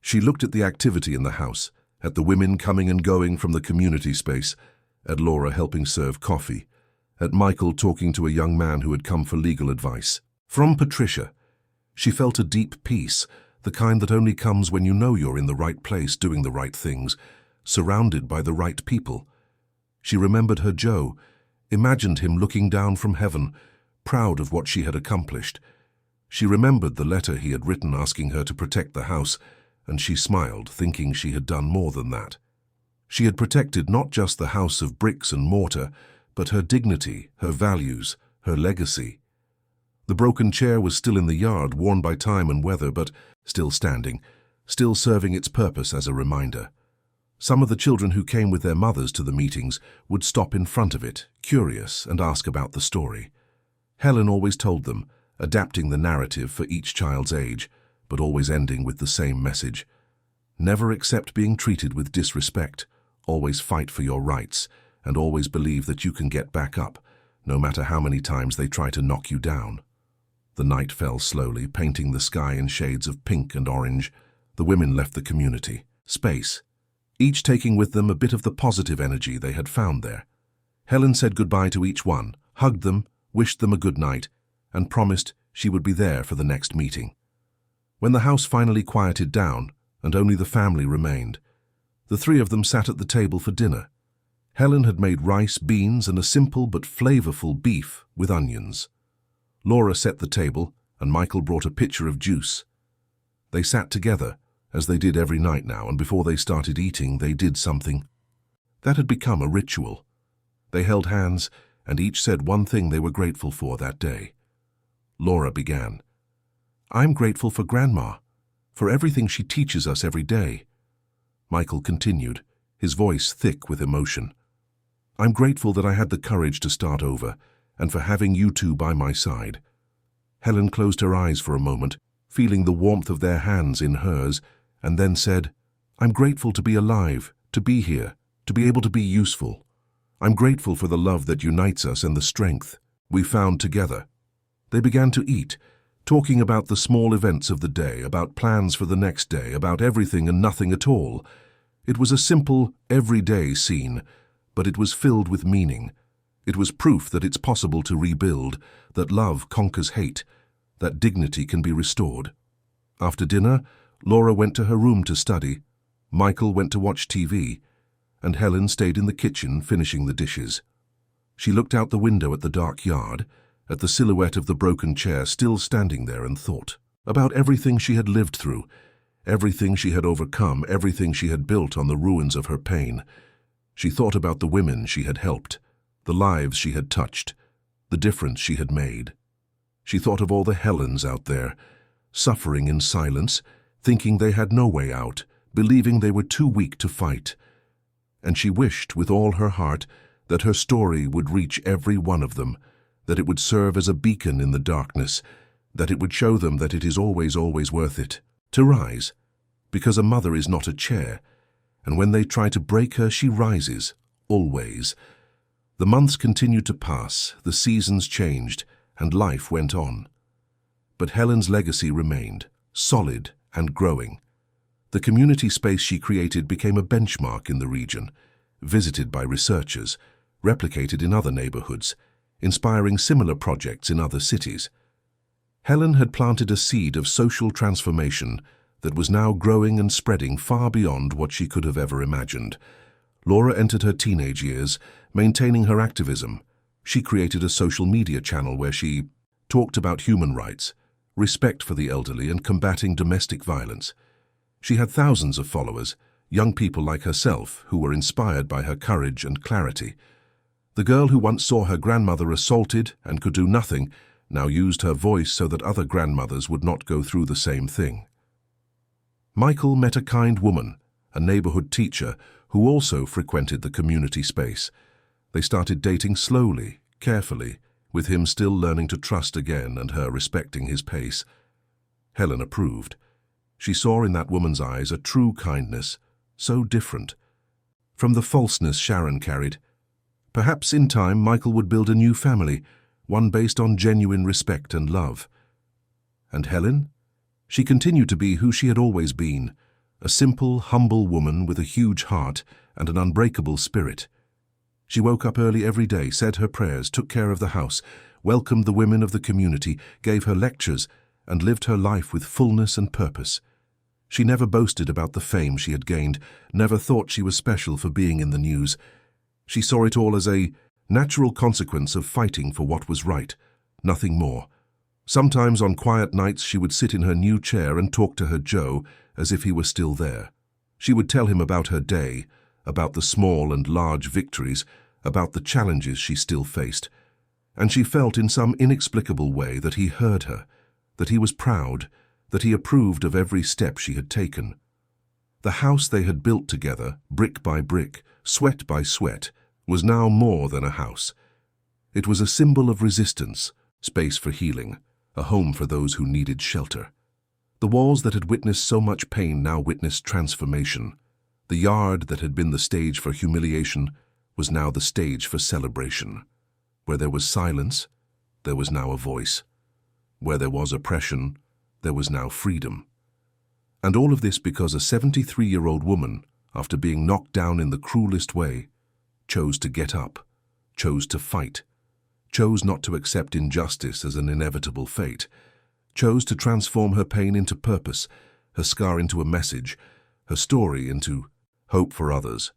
She looked at the activity in the house, at the women coming and going from the community space, at Laura helping serve coffee, at Michael talking to a young man who had come for legal advice. From Patricia, she felt a deep peace, the kind that only comes when you know you're in the right place doing the right things, surrounded by the right people. She remembered her Joe, imagined him looking down from heaven, proud of what she had accomplished. She remembered the letter he had written asking her to protect the house, and she smiled, thinking she had done more than that. She had protected not just the house of bricks and mortar, but her dignity, her values, her legacy. The broken chair was still in the yard, worn by time and weather, but still standing, still serving its purpose as a reminder. Some of the children who came with their mothers to the meetings would stop in front of it, curious, and ask about the story. Helen always told them, adapting the narrative for each child's age, but always ending with the same message. Never accept being treated with disrespect, always fight for your rights, and always believe that you can get back up, no matter how many times they try to knock you down. The night fell slowly, painting the sky in shades of pink and orange. The women left the community space, each taking with them a bit of the positive energy they had found there. Helen said goodbye to each one, hugged them, wished them a good night, and promised she would be there for the next meeting. When the house finally quieted down, and only the family remained, the three of them sat at the table for dinner. Helen had made rice, beans, and a simple but flavorful beef with onions. Laura set the table, and Michael brought a pitcher of juice. They sat together, as they did every night now, and before they started eating, they did something that had become a ritual. They held hands, and each said one thing they were grateful for that day. Laura began. "I'm grateful for Grandma, for everything she teaches us every day." Michael continued, his voice thick with emotion. "I'm grateful that I had the courage to start over, and for having you two by my side." Helen closed her eyes for a moment, feeling the warmth of their hands in hers, and then said, "I'm grateful to be alive, to be here, to be able to be useful. I'm grateful for the love that unites us and the strength we found together." They began to eat, talking about the small events of the day, about plans for the next day, about everything and nothing at all. It was a simple, everyday scene, but it was filled with meaning. It was proof that it's possible to rebuild, that love conquers hate, that dignity can be restored. After dinner, Laura went to her room to study, Michael went to watch TV, and Helen stayed in the kitchen finishing the dishes. She looked out the window at the dark yard, at the silhouette of the broken chair still standing there, and thought about everything she had lived through, everything she had overcome, everything she had built on the ruins of her pain. She thought about the women she had helped, the lives she had touched, the difference she had made. She thought of all the Helens out there, suffering in silence, thinking they had no way out, believing they were too weak to fight. And she wished with all her heart that her story would reach every one of them, that it would serve as a beacon in the darkness, that it would show them that it is always, always worth it to rise, because a mother is not a chair, and when they try to break her, she rises, always. The months continued to pass, the seasons changed, and life went on. But Helen's legacy remained, solid and growing. The community space she created became a benchmark in the region, visited by researchers, replicated in other neighborhoods, inspiring similar projects in other cities. Helen had planted a seed of social transformation that was now growing and spreading far beyond what she could have ever imagined. Laura entered her teenage years, maintaining her activism. She created a social media channel where she talked about human rights, respect for the elderly, and combating domestic violence. She had thousands of followers, young people like herself who were inspired by her courage and clarity. The girl who once saw her grandmother assaulted and could do nothing now used her voice so that other grandmothers would not go through the same thing. Michael met a kind woman, a neighborhood teacher, who also frequented the community space. They started dating slowly, carefully, with him still learning to trust again and her respecting his pace. Helen approved. She saw in that woman's eyes a true kindness, so different from the falseness Sharon carried. Perhaps in time Michael would build a new family, one based on genuine respect and love. And Helen? She continued to be who she had always been, a simple, humble woman with a huge heart and an unbreakable spirit. She woke up early every day, said her prayers, took care of the house, welcomed the women of the community, gave her lectures, and lived her life with fullness and purpose. She never boasted about the fame she had gained, never thought she was special for being in the news. She saw it all as a natural consequence of fighting for what was right, nothing more. Sometimes on quiet nights she would sit in her new chair and talk to her Joe as if he were still there. She would tell him about her day, about the small and large victories, about the challenges she still faced. And she felt in some inexplicable way that he heard her, that he was proud, that he approved of every step she had taken. The house they had built together, brick by brick, sweat by sweat, was now more than a house. It was a symbol of resistance, space for healing, a home for those who needed shelter. The walls that had witnessed so much pain now witnessed transformation. The yard that had been the stage for humiliation was now the stage for celebration. Where there was silence, there was now a voice. Where there was oppression, there was now freedom. And all of this because a 73-year-old woman, after being knocked down in the cruelest way, chose to get up, chose to fight, chose not to accept injustice as an inevitable fate, chose to transform her pain into purpose, her scar into a message, her story into hope for others.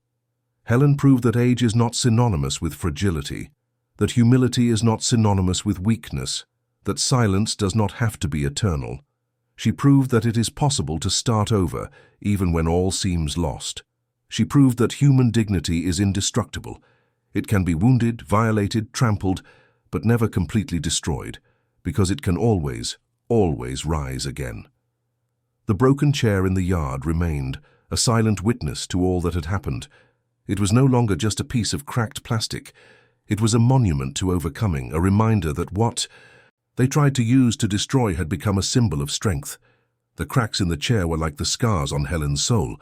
Helen proved that age is not synonymous with fragility, that humility is not synonymous with weakness, that silence does not have to be eternal. She proved that it is possible to start over, even when all seems lost. She proved that human dignity is indestructible. It can be wounded, violated, trampled, but never completely destroyed, because it can always, always rise again. The broken chair in the yard remained, a silent witness to all that had happened. It was no longer just a piece of cracked plastic. It was a monument to overcoming, a reminder that what they tried to use to destroy had become a symbol of strength. The cracks in the chair were like the scars on Helen's soul.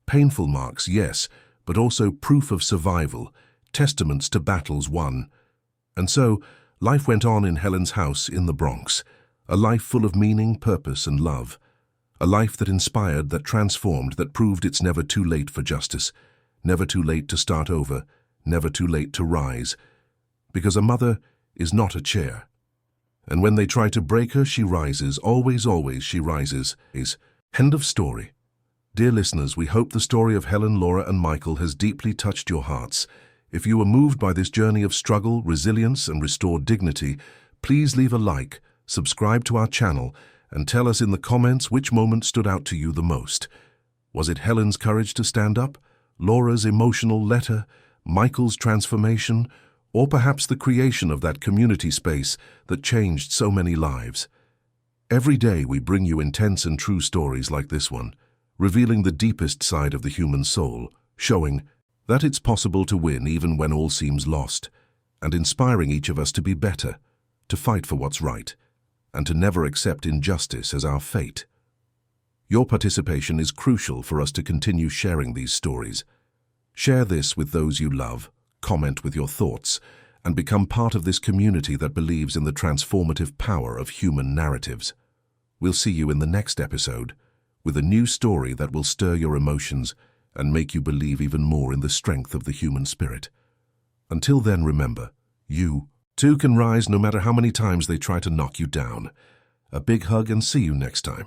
Painful marks, yes, but also proof of survival, testaments to battles won. And so, Life went on in Helen's house in the Bronx, a life full of meaning, purpose, and love. A life that inspired, that transformed, that proved it's never too late for justice, never too late to start over, never too late to rise. Because a mother is not a chair. And when they try to break her, she rises. Always, always she rises. End of story. Dear listeners, we hope the story of Helen, Laura, and Michael has deeply touched your hearts. If you were moved by this journey of struggle, resilience, and restored dignity, please leave a like, subscribe to our channel, and tell us in the comments which moment stood out to you the most. Was it Helen's courage to stand up, Laura's emotional letter, Michael's transformation, or perhaps the creation of that community space that changed so many lives? Every day we bring you intense and true stories like this one, revealing the deepest side of the human soul, showing that it's possible to win even when all seems lost, and inspiring each of us to be better, to fight for what's right, and to never accept injustice as our fate. Your participation is crucial for us to continue sharing these stories. Share this with those you love, comment with your thoughts, and become part of this community that believes in the transformative power of human narratives. We'll see you in the next episode, with a new story that will stir your emotions and make you believe even more in the strength of the human spirit. Until then, remember, you too can rise no matter how many times they try to knock you down. A big hug and see you next time.